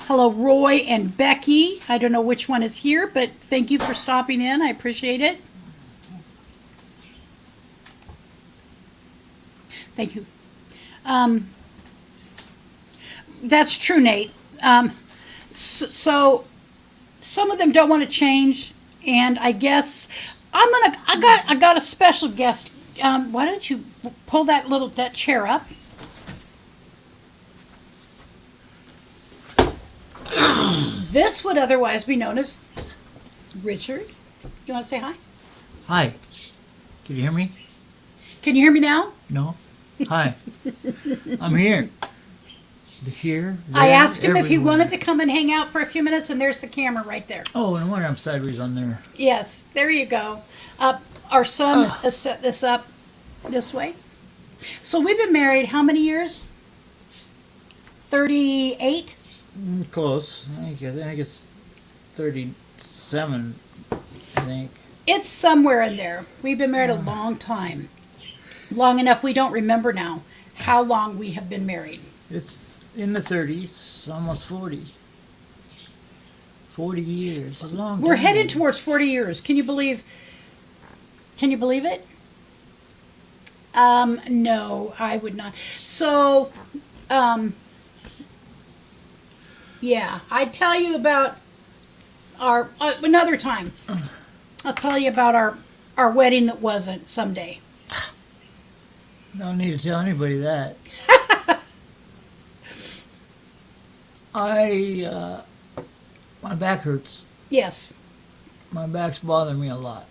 Hello, Roy and Becky. I don't know which one is here, but thank you for stopping in. I appreciate it. Thank you. That's true, Nate. So some of them don't want to change, and I guess I got a special guest. Why don't you pull that chair up? This would otherwise be known as Richard. You want to say hi? Hi. Can you hear me? Can you hear me now? No? Hi. I'm here. Here. I there, asked him if he everywhere. wanted to come and hang out for a few minutes, and there's the camera right there. Oh, and wonder I'm sideways on there. Yes, there you go. Our son has set this up this way. So we've been married how many years? 38? Close. I think it's 37, I think. It's somewhere in there. We've been married a long time. Long enough we don't remember now how long we have been married. It's in the 30s, almost 40. 40 years. A long time. We're headed towards 40 years. Can you believe it? No, I would not. So, yeah, I'd tell you about our, another time. I'll tell you about our wedding that wasn't someday. Don't need to tell anybody that. My back hurts. Yes. My back's bothering me a lot.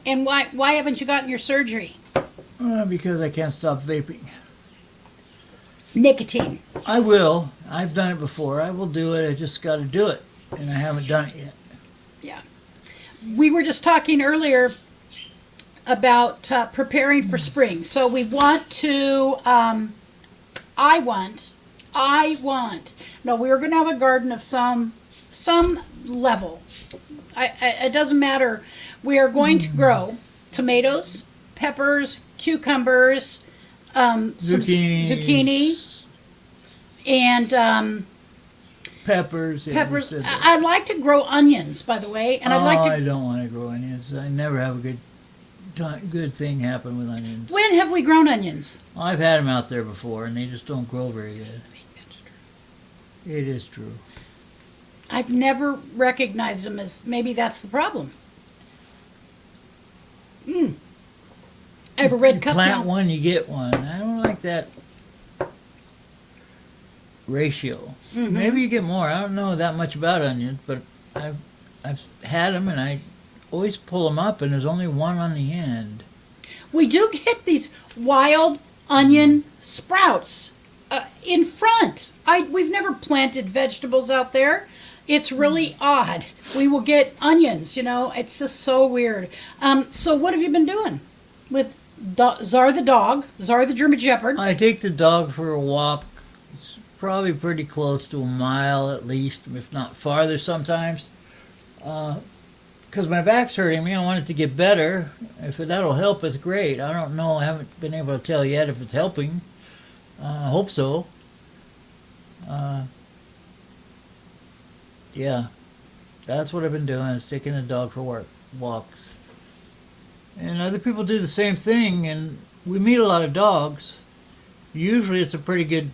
And why haven't you gotten your surgery? Because I can't stop vaping. Nicotine. I will. I've done it before. I will do it. I just got to do it. And I haven't done it yet. Yeah. We were just talking earlier about preparing for spring. So we want to, I want, no, we were going to have a garden of some level. It doesn't matter. We are going to grow tomatoes, peppers, cucumbers, zucchini, and Peppers. Yeah, peppers. I'd like to grow onions, by the way, and I'd like I to. don't want to grow onions. I never have a good thing happen with onions. When have we grown onions? I've had them out there before, and they just don't grow very good. It is true. I've never recognized them as, maybe that's the problem. I have a red cup Plant now. one, you get one. I don't like that ratio. Mm-hmm. Maybe you get more. I don't know that much about onions, but I've had them, and I always pull them up, and there's only one on the end. We do get these wild onion sprouts in front. We've never planted vegetables out there. It's really odd. We will get onions, it's just so weird. So what have you been doing with Czar the dog, Czar the German Shepherd. I take the dog for a walk. It's probably pretty close to a mile at least, if not farther sometimes. Because my back's hurting me. I want it to get better. If that'll help, it's great. I don't know. I haven't been able to tell yet if it's helping. I hope so. Yeah, that's what I've been doing, is taking the dog for walks. And other people do the same thing, and we meet a lot of dogs. Usually it's a pretty good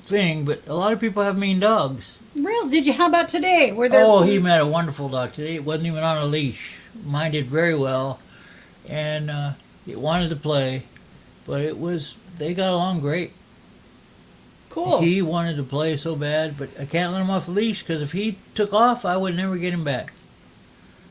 thing, but a lot of people have mean dogs. Real? Did you? How about today? Were there? Oh, he met a wonderful dog today. It wasn't even on a leash. Mine did very well, and it wanted to play, but they got along great. Cool. He wanted to play so bad, but I can't let him off the leash, because if he took off, I would never get him back.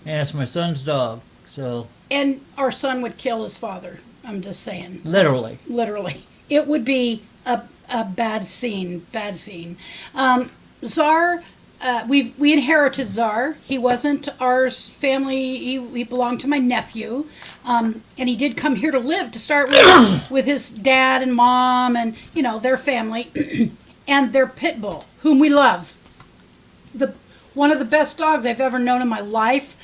And it's my son's dog, so... And our son would kill his father. I'm just saying. Literally. Literally. It would be a bad scene. Bad scene. Czar, we inherited Czar. He wasn't our family. He belonged to my nephew. And he did come here to live to start with his dad and mom and, their family. And their pit bull, whom we love. One of the best dogs I've ever known in my life.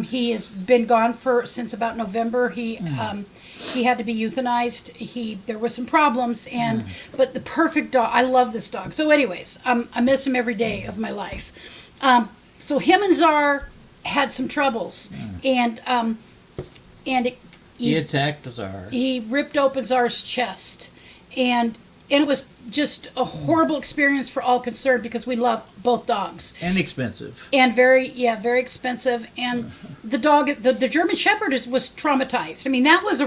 He has been gone since about November. He had to be euthanized. There were some problems, but the perfect dog. I love this dog. So, anyways, I miss him every day of my life. So him and Czar had some troubles, and He attacked Czar. he ripped open Czar's chest, and it was just a horrible experience for all concerned because we love both dogs. And expensive. And very expensive. And the dog, the German Shepherd was traumatized. I mean, that was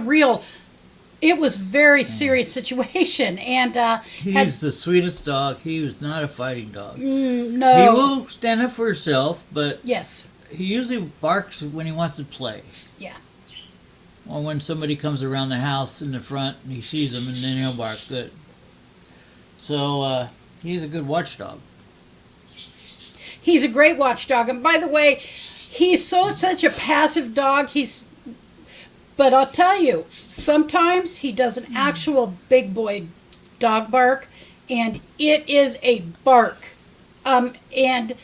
it was very serious situation. And He's the sweetest dog. He was not a fighting dog. no. He will stand up for himself, but Yes. he usually barks when he wants to play. Yeah. Or when somebody comes around the house in the front and he sees them, and then he'll bark good. So, he's a good watchdog. He's a great watchdog. And by the way, he's such a passive dog. But I'll tell you, sometimes he does an actual big boy dog bark, and it is a bark. And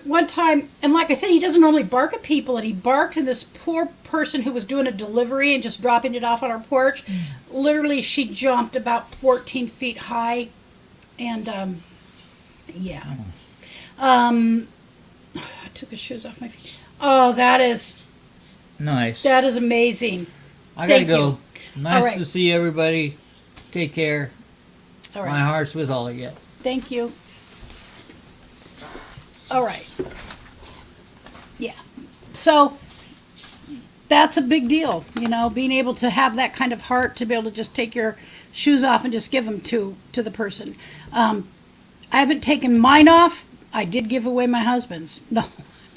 one time, and like I said, he doesn't normally bark at people, and he barked at this poor person who was doing a delivery and just dropping it off on our porch. Literally, she jumped about 14 feet high, and yeah. I took his shoes off my feet. Oh, that is Nice. amazing. I gotta Thank go. you. Nice All right. to see everybody. Take care. All My right. heart's with all of you. Thank you. All right. Yeah. So that's a big deal, being able to have that kind of heart to be able to just take your shoes off and just give them to the person. I haven't taken mine off. I did give away my husband's. No,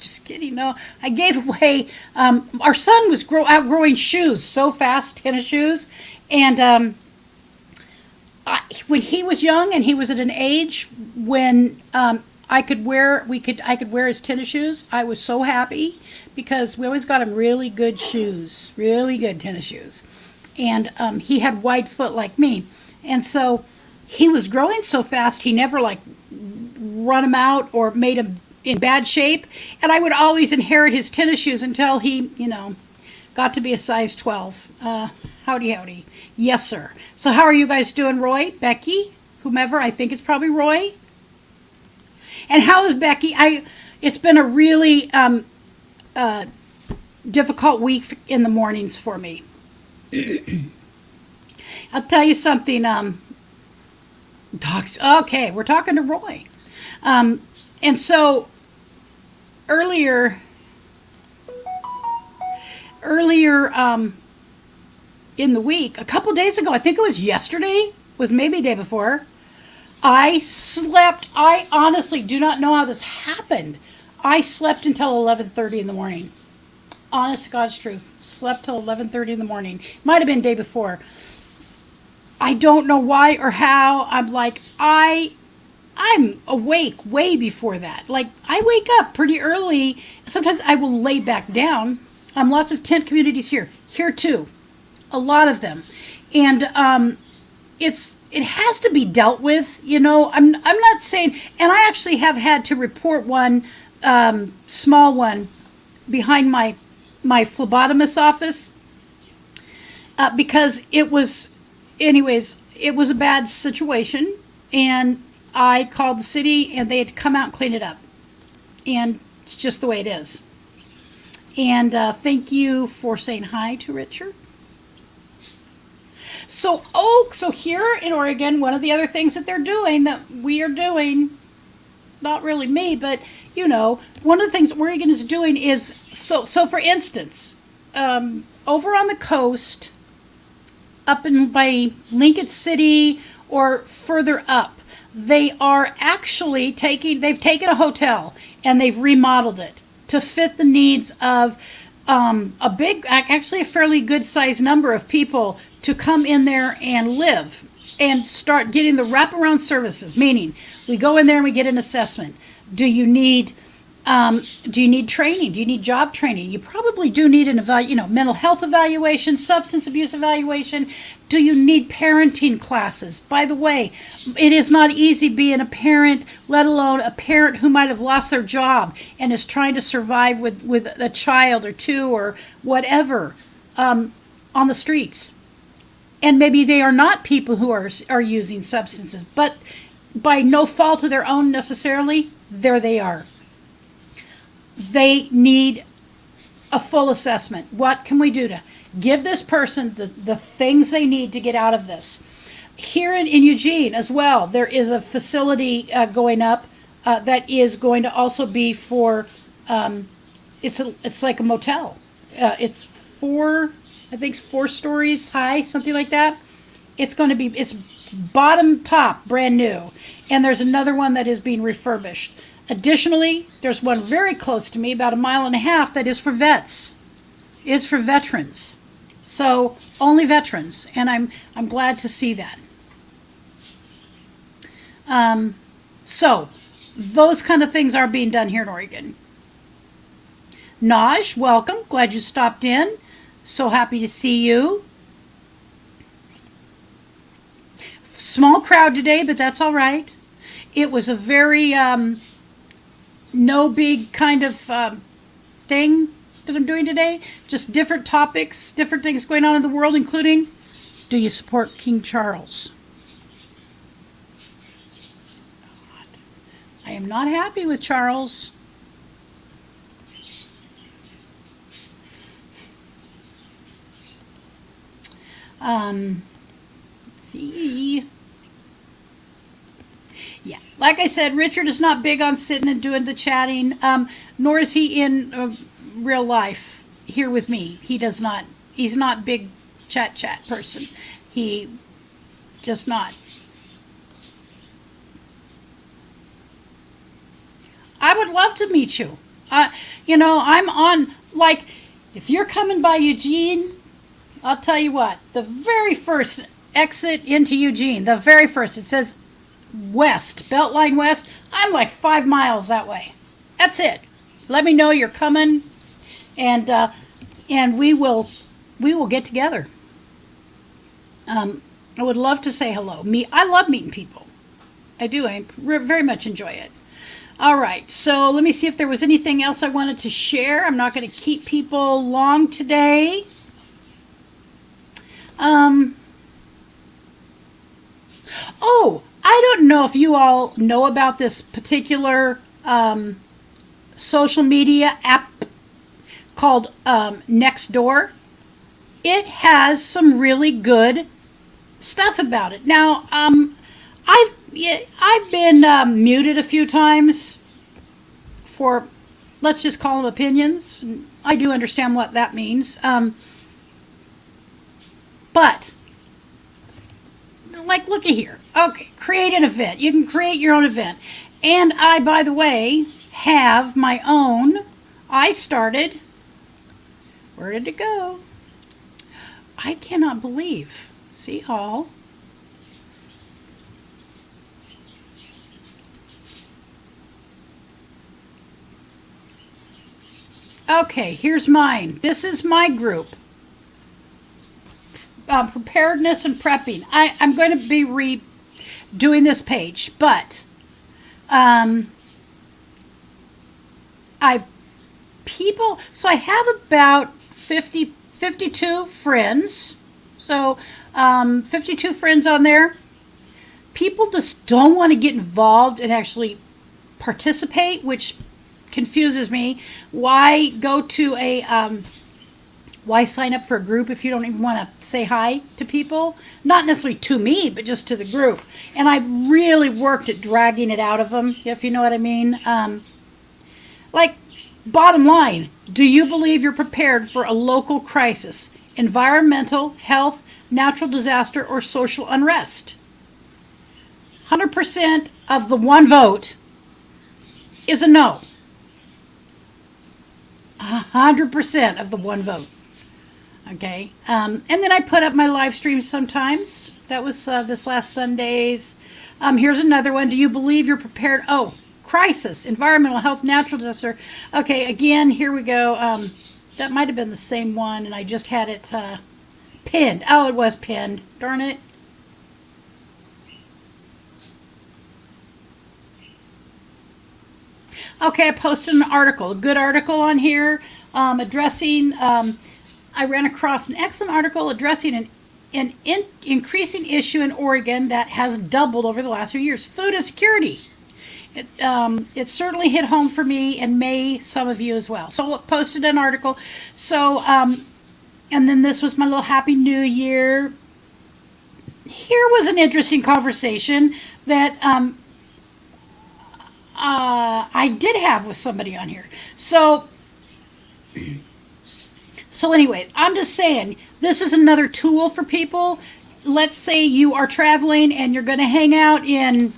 just kidding. No, I gave away. Our son was outgrowing shoes so fast, tennis shoes, and when he was young and he was at an age when I could wear his tennis shoes, I was so happy because we always got him really good shoes, really good tennis shoes, and he had wide foot like me, and so he was growing so fast he never run him out or made him in bad shape, and I would always inherit his tennis shoes until he got to be a size 12. Howdy. Yes, sir. So how are you guys doing, Roy, Becky, whomever? I think it's probably Roy. And how is Becky? It's been a really difficult week in the mornings for me. I'll tell you something. Dogs. Okay, we're talking to Roy. And so earlier in the week, a couple days ago, I think it was yesterday, was maybe the day before, I slept. I honestly do not know how this happened. I slept until 11:30 in the morning. Honest to God's truth. Slept till 11:30 in the morning. Might have been day before. I don't know why or how. I'm awake way before that. I wake up pretty early. Sometimes I will lay back down. Lots of tent communities here. Here too. a lot of them, and it has to be dealt with. I'm not saying, and I actually have had to report one small one behind my phlebotomist office because it was a bad situation, and I called the city and they had to come out and clean it up, and it's just the way it is. And thank you for saying hi to Richard. So here in Oregon, one of the other things that they're doing, that we are doing, not really me, but one of the things Oregon is doing is, so for instance, over on the coast, up in by Lincoln City or further up, they've taken a hotel and they've remodeled it to fit the needs of actually a fairly good sized number of people to come in there and live and start getting the wraparound services. Meaning, we go in there and we get an assessment. Do you need training? Do you need job training? You probably do need an mental health evaluation, substance abuse evaluation. Do you need parenting classes? By the way, it is not easy being a parent, let alone a parent who might have lost their job and is trying to survive with a child or two or whatever on the streets. And maybe they are not people who are using substances, but by no fault of their own necessarily, there they are. They need a full assessment. What can we do to give this person the things they need to get out of this? Here in Eugene as well, there is a facility going up that is going to also be for, it's like a motel. It's I think 4 stories high, something like that. It's bottom top, brand new. And there's another one that is being refurbished. Additionally, there's one very close to me, about 1.5 miles, that is for vets. It's for veterans. So only veterans, and I'm glad to see that. So those kind of things are being done here in Oregon. Naj, welcome. Glad you stopped in. So happy to see you. Small crowd today, but that's all right. It was a very no big kind of thing that I'm doing today. Just different topics, different things going on in the world, including, do you support King Charles? I am not happy with Charles. Let's see. Yeah, like I said, Richard is not big on sitting and doing the chatting, nor is he in real life here with me. He does not. He's not big chat person. He just not. I would love to meet you. I'm on, like, if you're coming by Eugene, I'll tell you what, the very first exit into Eugene, the very first, it says West, Beltline West. I'm like 5 miles that way. That's it. Let me know you're coming, and we will get together. I would love to say hello. I love meeting people. I do. I very much enjoy it. All right, so let me see if there was anything else I wanted to share. I'm not going to keep people long today. Oh, I don't know if you all know about this particular social media app called Nextdoor. It has some really good stuff about it. Now, I've been muted a few times for, let's just call them opinions. I do understand what that means. But, like, looky here. Okay, create an event. You can create your own event. And I, by the way, have my own. I started. Where did it go? I cannot believe. See all. Okay, here's mine. This is my group. preparedness and prepping. I'm going to be redoing this page, but so I have about 52 friends. So 52 friends on there. People just don't want to get involved and actually participate, which confuses me. Why go to why sign up for a group if you don't even want to say hi to people? Not necessarily to me, but just to the group. And I really worked at dragging it out of them, if you know what I mean. Bottom line, do you believe you're prepared for a local crisis, environmental, health, natural disaster, or social unrest? 100% of the one vote is a no. 100% of the one vote. Okay. And then I put up my live streams sometimes. That was this last Sunday's. Here's another one. Do you believe you're prepared? Oh, crisis, environmental, health, natural disaster. Okay, again, here we go. That might have been the same one, and I just had it pinned. Oh, it was pinned. Darn it. Okay, I posted an article, a good article on here, addressing, I ran across an excellent article addressing an increasing issue in Oregon that has doubled over the last few years, food insecurity. It certainly hit home for me and may some of you as well. So I posted an article. So, and then this was my little Happy New Year. Here was an interesting conversation that I did have with somebody on here. So anyways, I'm just saying, this is another tool for people. Let's say you are traveling and you're going to hang out in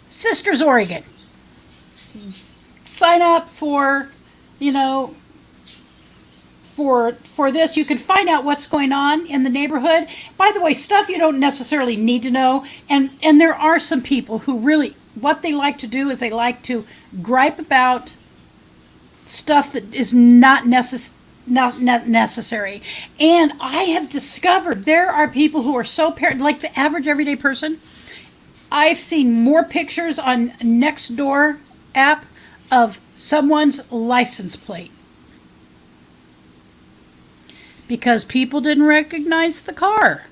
Sisters, Oregon. Sign up for, for this. You can find out what's going on in the neighborhood. By the way, stuff you don't necessarily need to know. And there are some people who really, what they like to do is they like to gripe about stuff that is not necessary. And I have discovered there are people who are so like the average everyday person. I've seen more pictures on Nextdoor app of someone's license plate because people didn't recognize the car.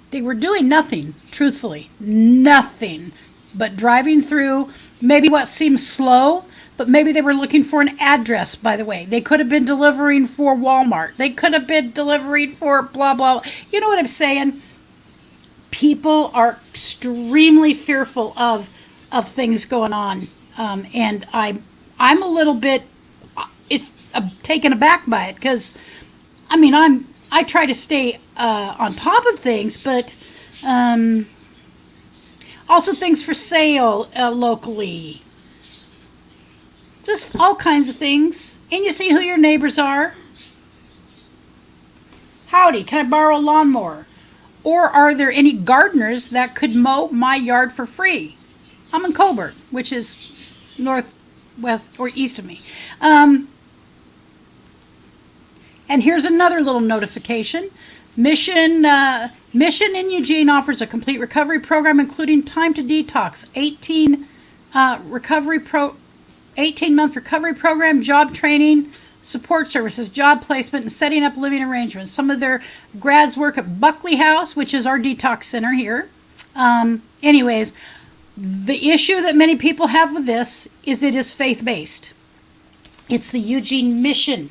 They were doing nothing, truthfully, nothing but driving through maybe what seemed slow, but maybe they were looking for an address, by the way. They could have been delivering for Walmart. They could have been delivering for blah, blah. You know what I'm saying? People are extremely fearful of things going on. And I'm a little bit, taken aback by it because, I try to stay on top of things, but also things for sale locally. Just all kinds of things. And you see who your neighbors are. Howdy, can I borrow a lawnmower? Or are there any gardeners that could mow my yard for free? I'm in Coburg, which is northwest or east of me. And here's another little notification. Mission in Eugene offers a complete recovery program, including time to detox, 18-month recovery program, job training, support services, job placement, and setting up living arrangements. Some of their grads work at Buckley House, which is our detox center here. Anyways, the issue that many people have with this is it is faith-based. It's the Eugene mission.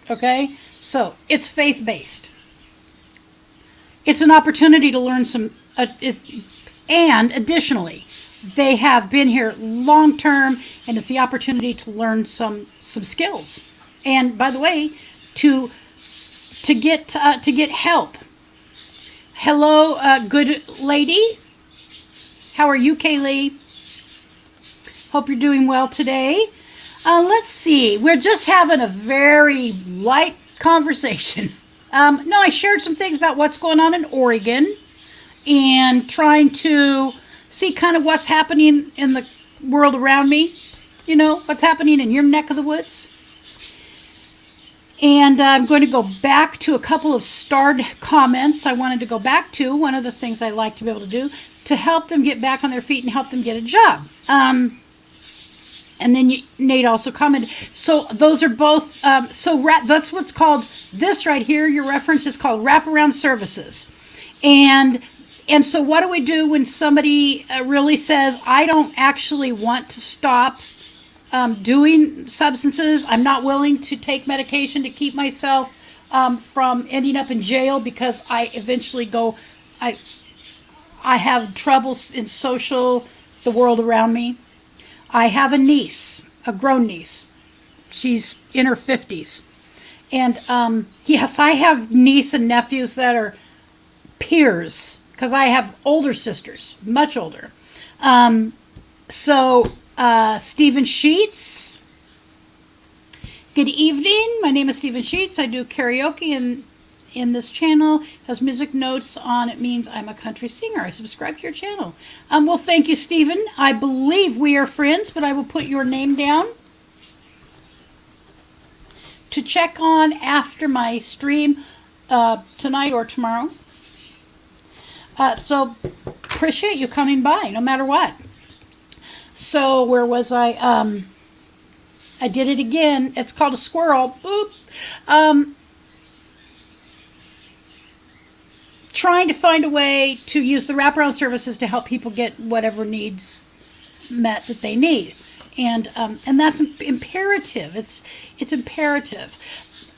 Okay? So, it's faith-based. It's an opportunity to learn some, and additionally, they have been here long term, and it's the opportunity to learn some skills. And by the way, to get help. Hello, good lady. How are you, Kaylee? Hope you're doing well today. Let's see. We're just having a very light conversation. No, I shared some things about what's going on in Oregon and trying to see kind of what's happening in the world around me. You know, what's happening in your neck of the woods. And I'm going to go back to a couple of starred comments I wanted to go back to. One of the things I like to be able to do to help them get back on their feet and help them get a job. And then Nate also commented. So those are both, that's what's called, this right here, your reference is called wraparound services. And so what do we do when somebody really says, I don't actually want to stop doing substances. I'm not willing to take medication to keep myself from ending up in jail because I eventually I have troubles in the world around me. I have a niece, a grown niece. She's in her 50s. And yes, I have niece and nephews that are peers because I have older sisters, much older. Stephen Sheets. Good evening. My name is Stephen Sheets. I do karaoke in this channel. Has music notes on it means I'm a country singer. I subscribe to your channel. Well, thank you, Stephen. I believe we are friends, but I will put your name down to check on after my stream tonight or tomorrow. So appreciate you coming by, no matter what. So where was I? I did it again. It's called a squirrel. Boop. Trying to find a way to use the wraparound services to help people get whatever needs met that they need. And that's imperative. It's imperative.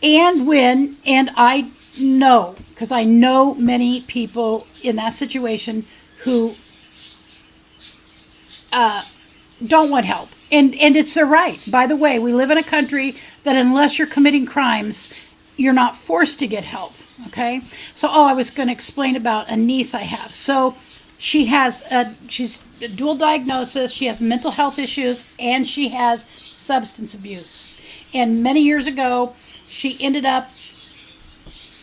And I know, because I know many people in that situation who don't want help. And it's their right. By the way, we live in a country that unless you're committing crimes, you're not forced to get help. Okay? So, I was going to explain about a niece I have. So, she's a dual diagnosis. She has mental health issues and she has substance abuse. And many years ago, she ended up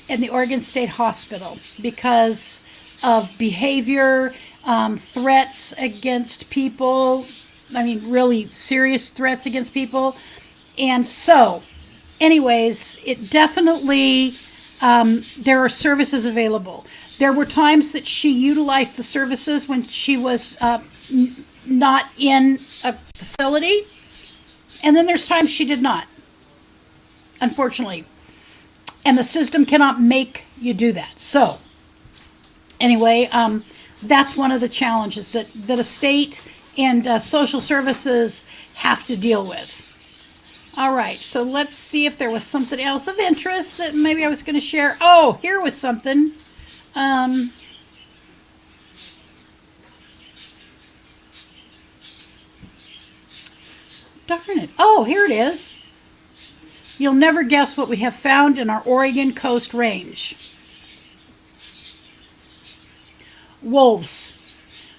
in the Oregon State Hospital because of behavior, threats against people. I mean, really serious threats against people. And so, anyways, it definitely, there are services available. There were times that she utilized the services when she was not in a facility. And then there's times she did not, unfortunately. And the system cannot make you do that. So, anyway, that's one of the challenges that a state and social services have to deal with. All right, so let's see if there was something else of interest that maybe I was going to share. Oh, here was something. Darn it. Oh, here it is. You'll never guess what we have found in our Oregon Coast Range. Wolves.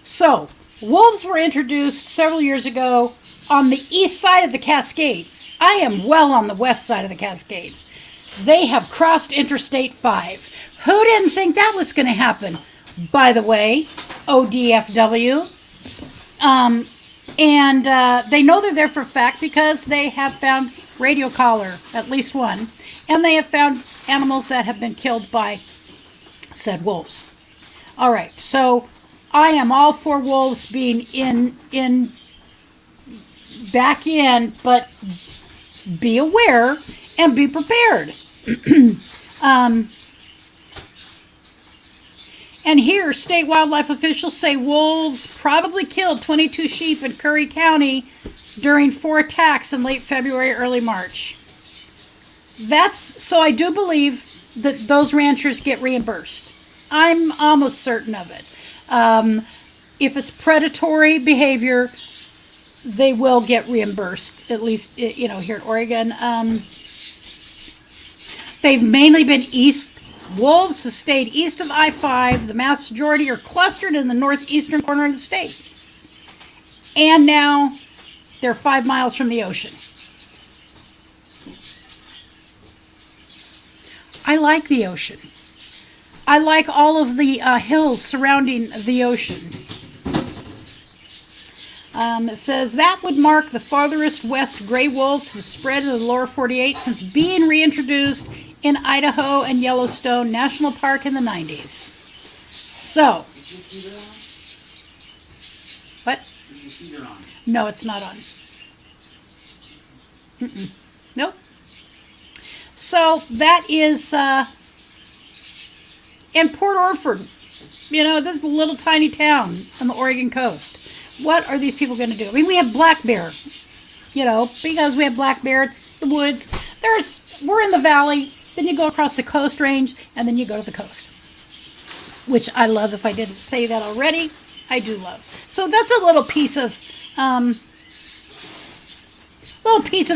So, wolves were introduced several years ago on the east side of the Cascades. I am well on the west side of the Cascades. They have crossed Interstate 5. Who didn't think that was going to happen? By the way, ODFW. They know they're there for a fact because they have found radio collar, at least one, and they have found animals that have been killed by said wolves. All right, so I am all for wolves being back in, but be aware and be prepared. And here, state wildlife officials say wolves probably killed 22 sheep in Curry County during 4 attacks in late February, early March. So I do believe that those ranchers get reimbursed. I'm almost certain of it. If it's predatory behavior, they will get reimbursed, at least, here in Oregon. They've mainly been east. Wolves have stayed east of I-5. The mass majority are clustered in the northeastern corner of the state. And now they're 5 miles from the ocean. I like the ocean. I like all of the hills surrounding the ocean. It says that would mark the farthest west gray wolves have spread in the lower 48 since being reintroduced in Idaho and Yellowstone National Park in the 90s. So, Is your heater on? what? Is your heater on? No, it's not on. Nope. So that is in Port Orford. You know, this is a little tiny town on the Oregon coast. What are these people going to do? I mean, we have black bear. You know, because we have black bear, it's the woods. We're in the valley. Then you go across the coast range, and then you go to the coast, which I love. If I didn't say that already, I do love. So that's a little piece of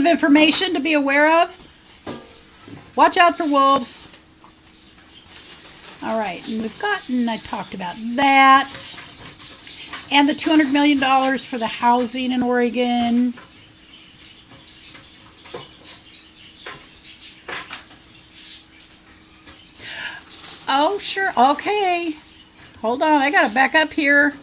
information to be aware of. Watch out for wolves. All right, and I talked about that. And the $200 million for the housing in Oregon. Oh, sure. Okay. Hold on. I got to back up here.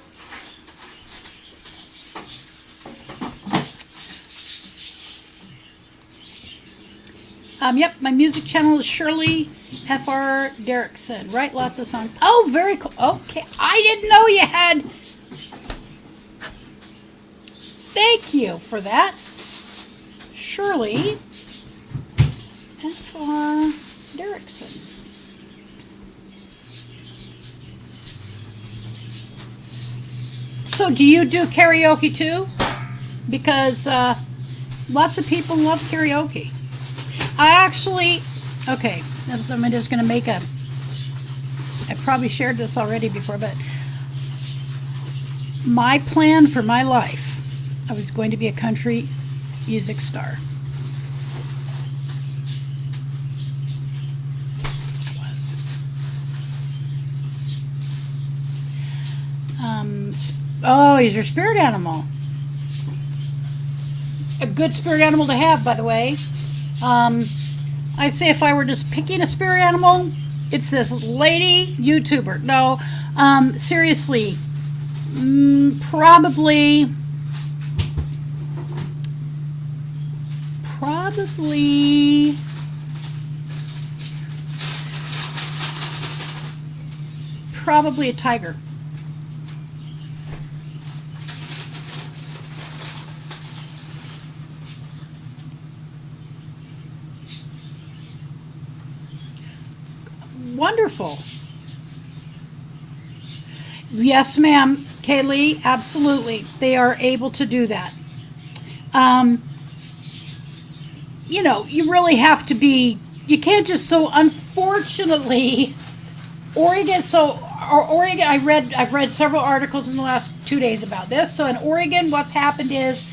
Yep, my music channel is Shirley F.R. Derrickson. Write lots of songs. Oh, very cool. Okay. I didn't know you had. Thank you for that. Shirley F.R. Derrickson. So do you do karaoke too? Because lots of people love karaoke. I'm just going to make I probably shared this already before, but my plan for my life, I was going to be a country music star. I was. He's your spirit animal. A good spirit animal to have, by the way. I'd say if I were just picking a spirit animal, it's this lady YouTuber. No, seriously, probably a tiger. Wonderful. Yes, ma'am. Kaylee, absolutely. They are able to do that. You know, you really have to be, you can't just unfortunately, Oregon, I've read several articles in the last 2 days about this. So in Oregon, what's happened is,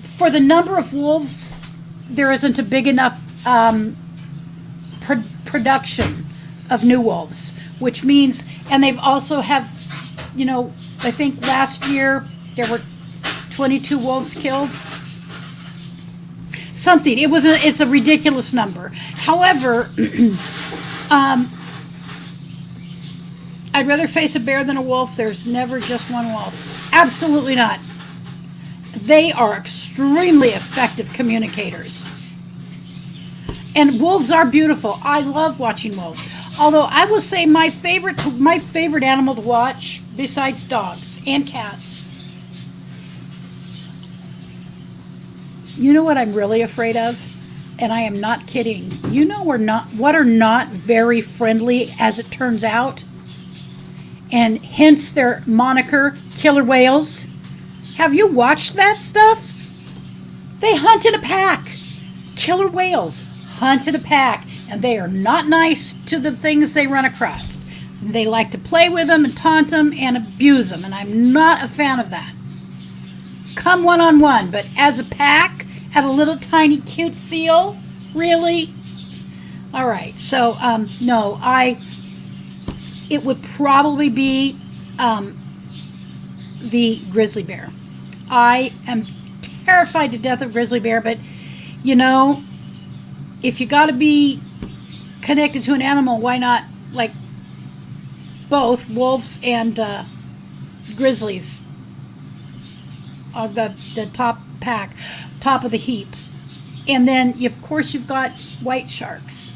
for the number of wolves, there isn't a big enough production of new wolves, which means, and they've also have, you know, I think last year there were 22 wolves killed. Something. It's a ridiculous number. However, I'd rather face a bear than a wolf. There's never just one wolf. Absolutely not. They are extremely effective communicators. And wolves are beautiful. I love watching wolves. Although I will say my favorite animal to watch, besides dogs and cats, you know what I'm really afraid of? And I am not kidding. You know what are not very friendly, as it turns out? And hence their moniker, killer whales. Have you watched that stuff? They hunt in a pack. Killer whales hunt in a pack. And they are not nice to the things they run across. They like to play with them and taunt them and abuse them. And I'm not a fan of that. Come one-on-one, but as a pack, at a little tiny cute seal, really? All right, so no, it would probably be the grizzly bear. I am terrified to death of grizzly bear, but you know, if you got to be connected to an animal, why not, like, both wolves and grizzlies of the top of the heap. And then, of course, you've got white sharks.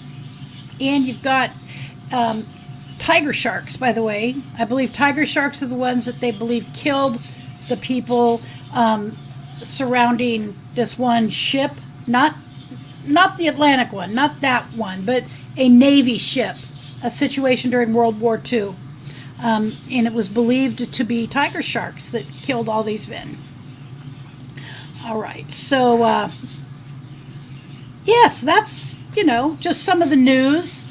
And you've got tiger sharks, by the way. I believe tiger sharks are the ones that they believe killed the people surrounding this one ship. Not the Atlantic one, not that one, but a Navy ship, a situation during World War II. And it was believed to be tiger sharks that killed all these men. All right, so yes, that's, just some of the news.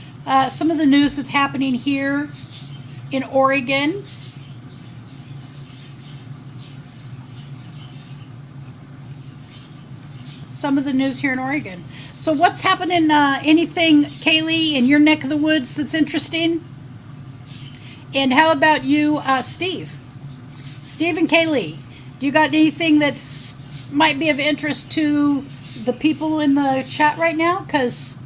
Some of the news that's happening here in Oregon. Some of the news here in Oregon. So what's happening, anything, Kaylee, in your neck of the woods that's interesting? And how about you, Steve? Steve and Kaylee, do you got anything that's might be of interest to the people in the chat right now? Because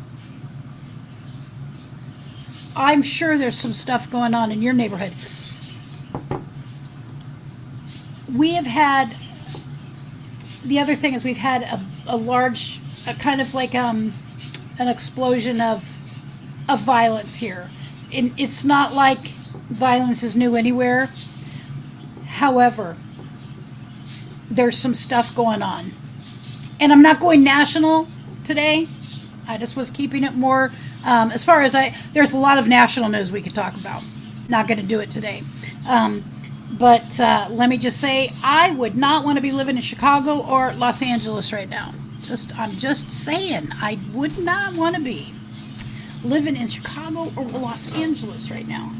I'm sure there's some stuff going on in your neighborhood. We have had, the other thing is we've had a large, kind of like an explosion of violence here. And it's not like violence is new anywhere. However, there's some stuff going on. And I'm not going national today. I just was keeping it more, as far as there's a lot of national news we could talk about. Not going to do it today. But let me just say, I would not want to be living in Chicago or Los Angeles right now. I'm just saying, I would not want to be living in Chicago or Los Angeles right now.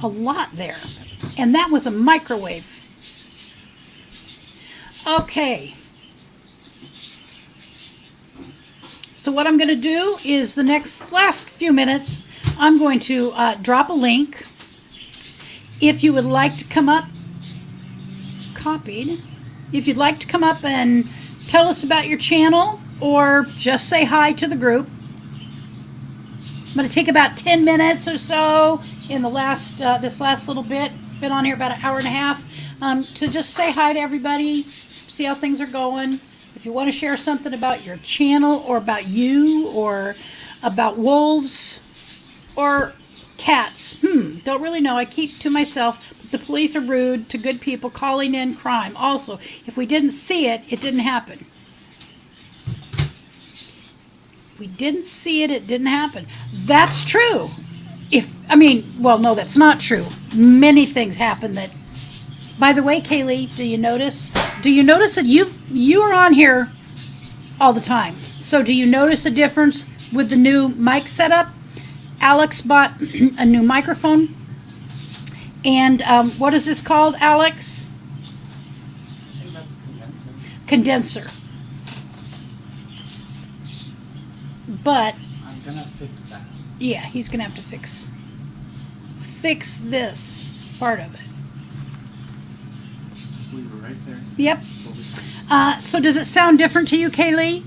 A lot there. And that was a microwave. Okay. So what I'm going to do is the last few minutes, I'm going to drop a link. If you would like to come up, copied. If you'd like to come up and tell us about your channel or just say hi to the group. I'm going to take about 10 minutes or so in the this last little bit. Been on here about an hour and a half to just say hi to everybody, see how things are going. If you want to share something about your channel or about you or about wolves or cats, don't really know. I keep to myself. But the police are rude to good people calling in crime. Also, if we didn't see it, it didn't happen. If we didn't see it, it didn't happen. That's true. No, that's not true. Many things happen that. By the way, Kaylee, do you notice that you are on here all the time? So do you notice a difference with the new mic setup? Alex bought a new microphone. And what is this called, Alex? I think that's a Condenser. But I'm gonna fix that. yeah, he's gonna have to fix this part of it. Just leave it right there. Yep. We'll be fine. So does it sound different to you, Kaylee?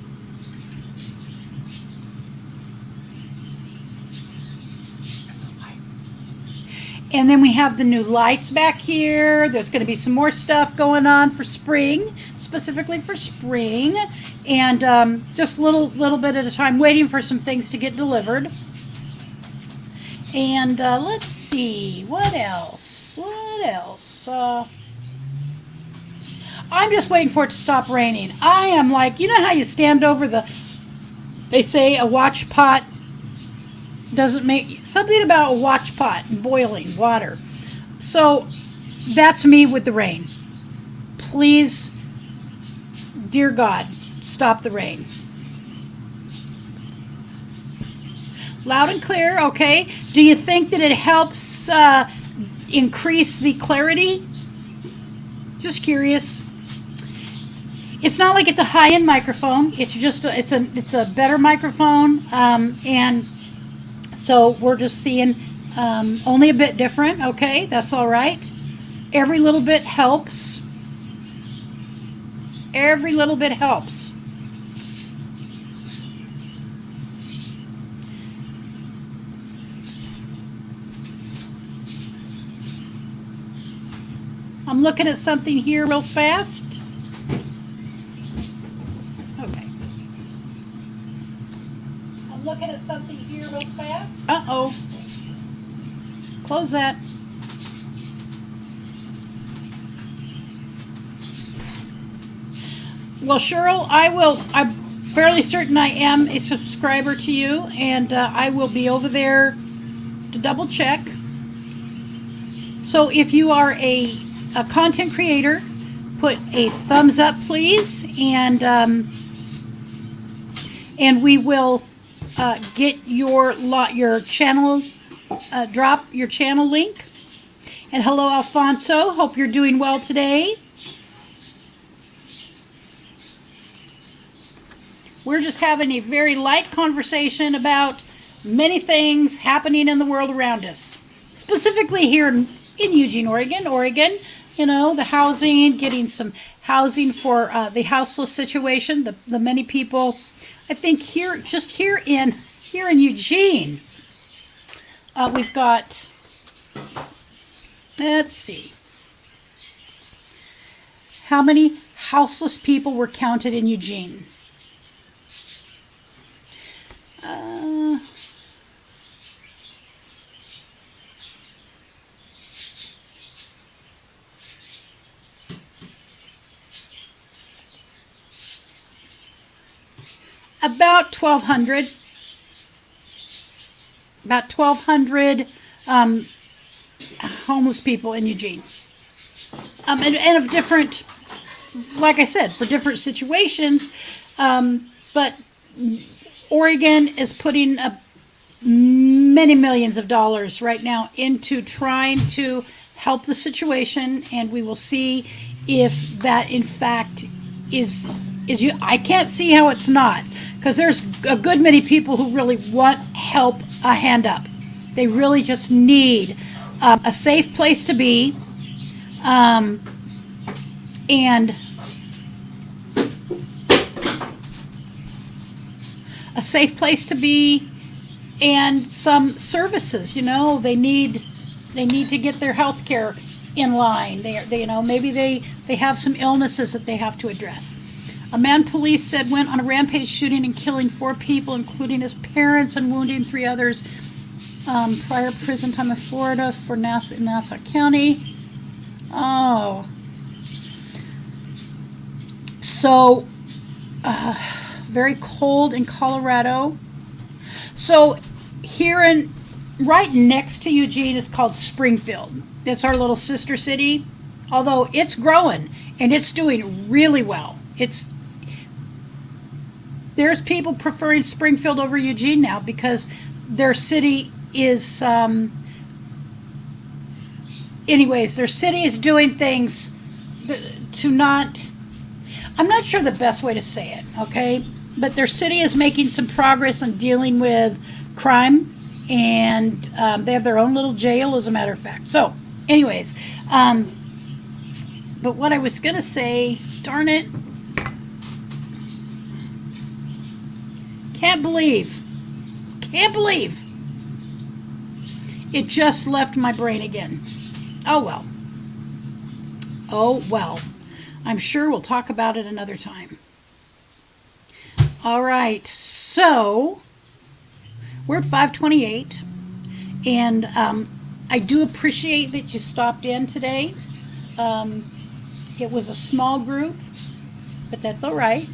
And then we have the new lights back here. There's going to be some more stuff going on for spring, specifically for spring. And just a little bit at a time, waiting for some things to get delivered. And let's see, what else? I'm just waiting for it to stop raining. I am like, you know how you stand over they say a watch pot doesn't make, something about a watch pot and boiling water. So that's me with the rain. Please, dear God, stop the rain. Loud and clear, okay. Do you think that it helps increase the clarity? Just curious. It's not like it's a high-end microphone. It's just it's a better microphone, and so we're just seeing only a bit different. Okay, that's all right. Every little bit helps. Every little bit helps. I'm looking at something here real fast. Okay. I'm looking at something here real fast. Uh-oh. Close that. Well, Cheryl, I'm fairly certain I am a subscriber to you, and I will be over there to double check. So if you are a content creator, put a thumbs up, please, and we will get your channel, drop your channel link. And hello, Alfonso. Hope you're doing well today. We're just having a very light conversation about many things happening in the world around us. Specifically here in Eugene, Oregon, you know, the housing, getting some housing for the houseless situation. The many people, I think here in Eugene, we've got, let's see, how many houseless people were counted in Eugene? About 1,200. About 1,200 homeless people in Eugene. And of different, like I said, for different situations. But Oregon is putting many millions of dollars right now into trying to help the situation, and we will see if that in fact is you. I can't see how it's not, because there's a good many people who really want help, a hand up. They really just need a safe place to be, and a safe place to be, and some services. You know, they need to get their health care in line. They maybe they have some illnesses that they have to address. A man police said went on a rampage, shooting and killing 4 people, including his parents, and wounding 3 others. Prior prison time in Florida for Nassau County. Oh. So, very cold in Colorado. So, right next to Eugene is called Springfield. It's our little sister city, although it's growing and it's doing really well. There's people preferring Springfield over Eugene now because their city is, their city is doing things I'm not sure the best way to say it, okay? But their city is making some progress in dealing with crime, and they have their own little jail, as a matter of fact. So, anyways, but what I was going to say, darn it, can't believe, it just left my brain again. Oh well. I'm sure we'll talk about it another time. All right, so we're at 5:28, and I do appreciate that you stopped in today. It was a small group, but that's all right.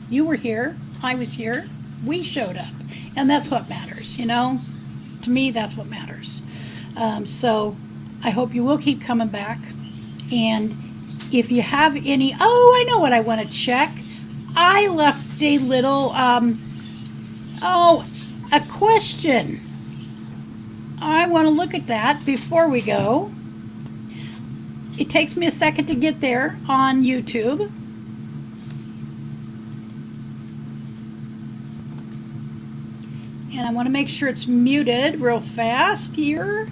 You were here, I was here, we showed up, and that's what matters, you know? To me, that's what matters. So I hope you will keep coming back, and if you have any, I know what I want to check. I left a little, a question. I want to look at that before we go. It takes me a second to get there on YouTube. And I want to make sure it's muted real fast here.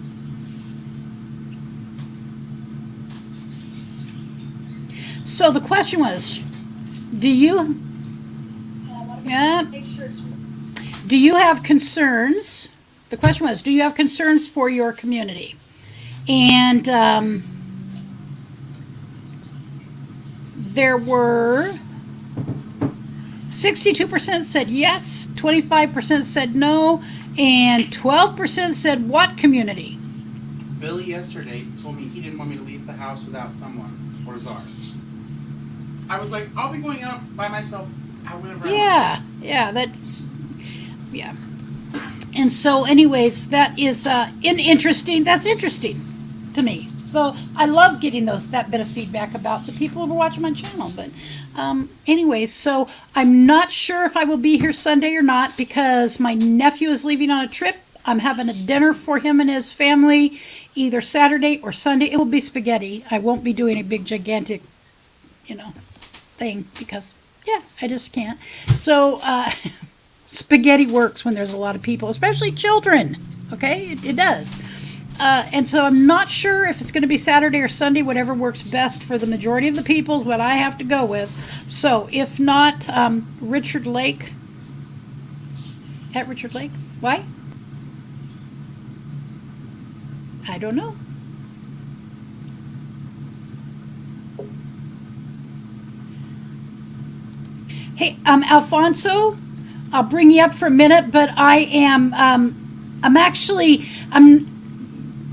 So the question was, do you have concerns? The question was, do you have concerns for your community? And there were 62% said yes, 25% said no, and 12% said what community? Billy yesterday told me he didn't want me to leave the house without someone or Czar. I was like, I'll be going out by myself. Whenever Yeah, yeah, that's, yeah. And so anyways, that is that's interesting to me. So I love getting that bit of feedback about the people who are watching my channel. But anyways, so I'm not sure if I will be here Sunday or not because my nephew is leaving on a trip. I'm having a dinner for him and his family either Saturday or Sunday. It will be spaghetti. I won't be doing a big, gigantic, thing because, yeah, I just can't. So spaghetti works when there's a lot of people, especially children. Okay, it does. And so I'm not sure if it's going to be Saturday or Sunday, whatever works best for the majority of the people is what I have to go with. So if not, Richard Lake. At Richard Lake? Why? I don't know. Hey, Alfonso, I'll bring you up for a minute, but I'm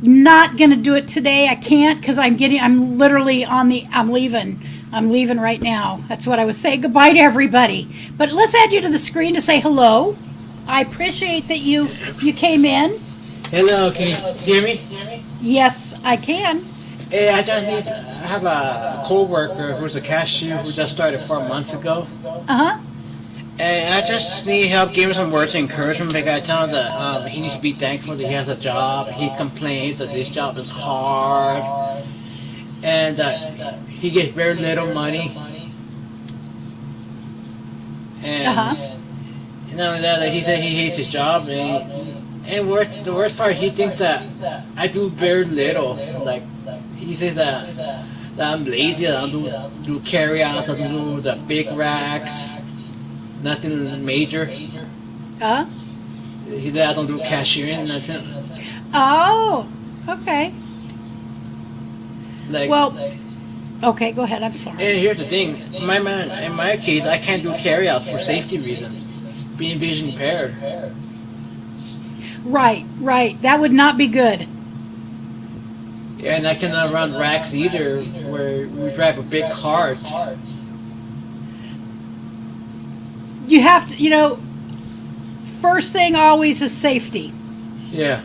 not going to do it today. I can't because I'm literally I'm leaving right now. That's what I was saying. Goodbye to everybody. But let's add you to the screen to say hello. I appreciate that you came in. Hello, can you hear me? Yes, I can. Hey, I have a co-worker who's a cashier who just started 4 months ago. Uh-huh. And I just need help, give him some words of encouragement. Because I tell him that he needs to be thankful that he has a job. He complains that this job is hard. And he gets very little money. And Uh-huh. not only that, he said he hates his job. And the worst part, he thinks that I do very little. Like, he says that I'm lazy, that I don't do carry-outs, I don't do the big racks, nothing major. Uh-huh. He said I don't do cashiering, nothing. Oh, okay. Like, Well, okay, go ahead. I'm sorry. and here's the thing, in my case, I can't do carry-outs for safety reasons, being vision impaired. Right. That would not be good. And I cannot run racks either, where we drive a big cart. You have to, first thing always is safety. Yeah.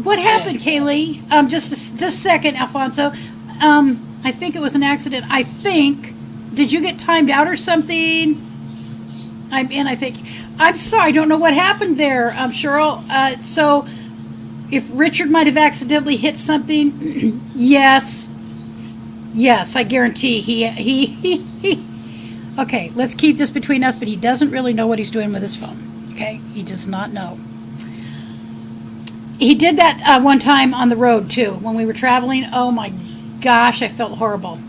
What happened, Kaylee? Just a second, Alfonso. I think it was an accident. Did you get timed out or something? I think. I'm sorry, I don't know what happened there, Cheryl. So, if Richard might have accidentally hit something, yes, I guarantee he. Okay, let's keep this between us, but he doesn't really know what he's doing with his phone. Okay, he does not know. He did that one time on the road too when we were traveling. Oh my gosh, I felt horrible.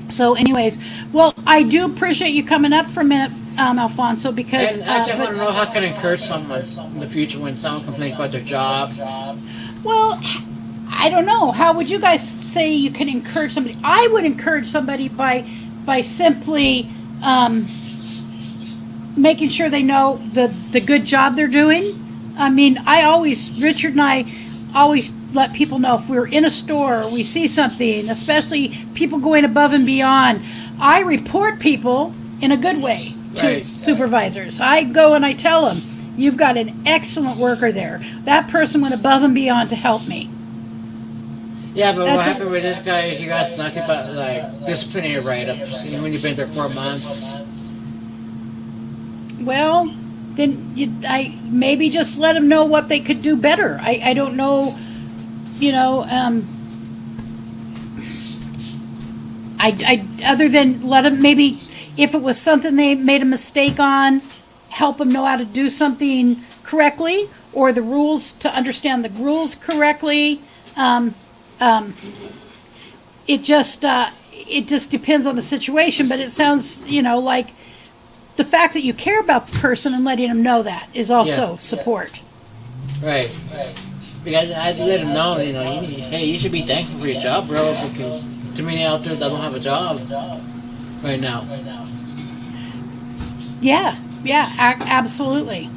So, anyways, well, I do appreciate you coming up for a minute, Alfonso, because And I just want to know how I can encourage someone in the future when someone complains about their job. well, I don't know. How would you guys say you can encourage somebody? I would encourage somebody by simply making sure they know the good job they're doing. I mean, Richard and I always let people know if we're in a store or we see something, especially people going above and beyond. I report people in a good way to Right. supervisors. I go and I tell them, you've got an excellent worker there. That person went above and beyond to help me. Yeah, but That's what a- happened with this guy, he got nothing but like disciplinary write-ups when you've been there 4 months. Well, then I maybe just let them know what they could do better. I don't know, I other than let them, maybe if it was something they made a mistake on, help them know how to do something correctly or the rules to understand the rules correctly. It just depends on the situation, but it sounds, like the fact that you care about the person and letting them know that is also Yeah. support. Right. Because I had to let him know, hey, you should be thankful for your job, bro, because too many out there that don't have a job right now. Yeah, yeah, absolutely.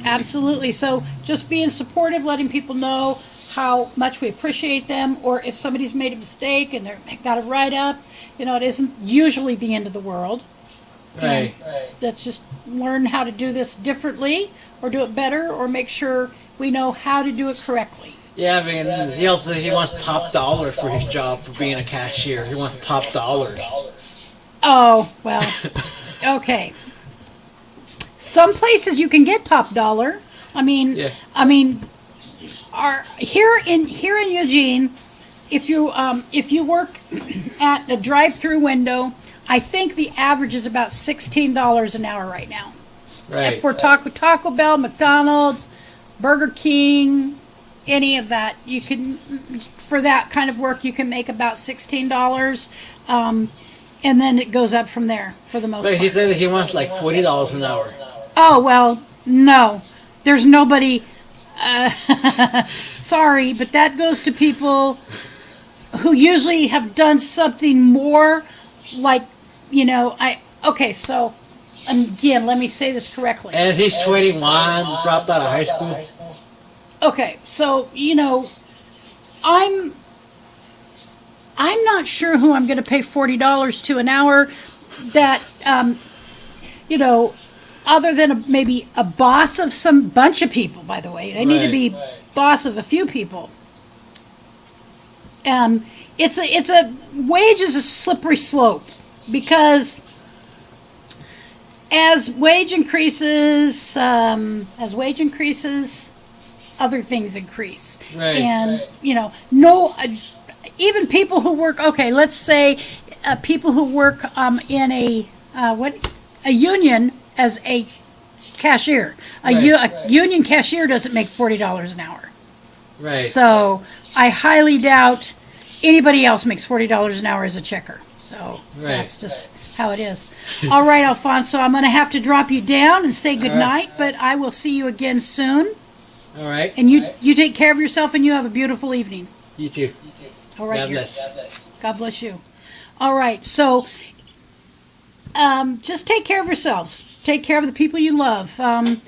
Absolutely. So just being supportive, letting people know how much we appreciate them, or if somebody's made a mistake and they've got to write up, it isn't usually the end of the world. Right. Let's just learn how to do this differently, or do it better, or make sure we know how to do it correctly. Yeah, I mean, he wants top dollar for his job for being a cashier. He wants top dollars. Oh, well, okay. Some places you can get top dollar. I mean, Yeah. Here in Eugene, if you work at a drive-through window, I think the average is about $16 an hour right now. Right. For Taco Bell, McDonald's, Burger King, any of that, you can, for that kind of work, you can make about $16, and then it goes up from there for the most But part. he said that he wants like $40 an hour. Oh, well, no. There's nobody. Sorry, but that goes to people who usually have done something more like, okay, so, again, let me say this correctly. And he's 21, dropped out of high school. Okay, so, I'm not sure who I'm going to pay $40 to an hour that, other than maybe a boss of some bunch of people, by the way. They need to be boss of a few people. It's a wage is a slippery slope, because as wage increases, other things increase. Right. And, even people who work, okay, let's say people who work in a union as a cashier. A union cashier doesn't make $40 an hour. Right. So I highly doubt anybody else makes $40 an hour as a checker. So that's just how it is. All right, Alfonso, I'm going to have to drop you down and say goodnight, but I will see you again soon. All right. And you take care of yourself, and you have a beautiful evening. You too. All right. God bless. God bless you. All right, so just take care of yourselves. Take care of the people you love. Find,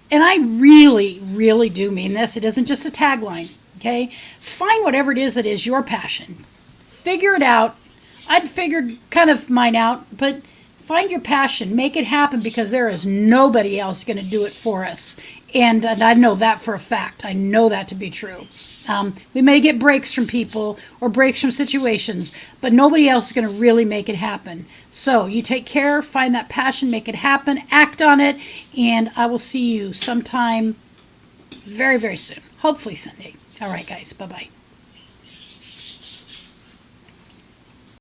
and I really, really do mean this. It isn't just a tagline, okay? Find whatever it is that is your passion. Figure it out. I'd figured kind of mine out, but find your passion. Make it happen, because there is nobody else going to do it for us. And I know that for a fact. I know that to be true. We may get breaks from people or breaks from situations, but nobody else is going to really make it happen. So you take care, find that passion, make it happen, act on it, and I will see you sometime very, very soon. Hopefully Sunday. All right, guys. Bye-bye.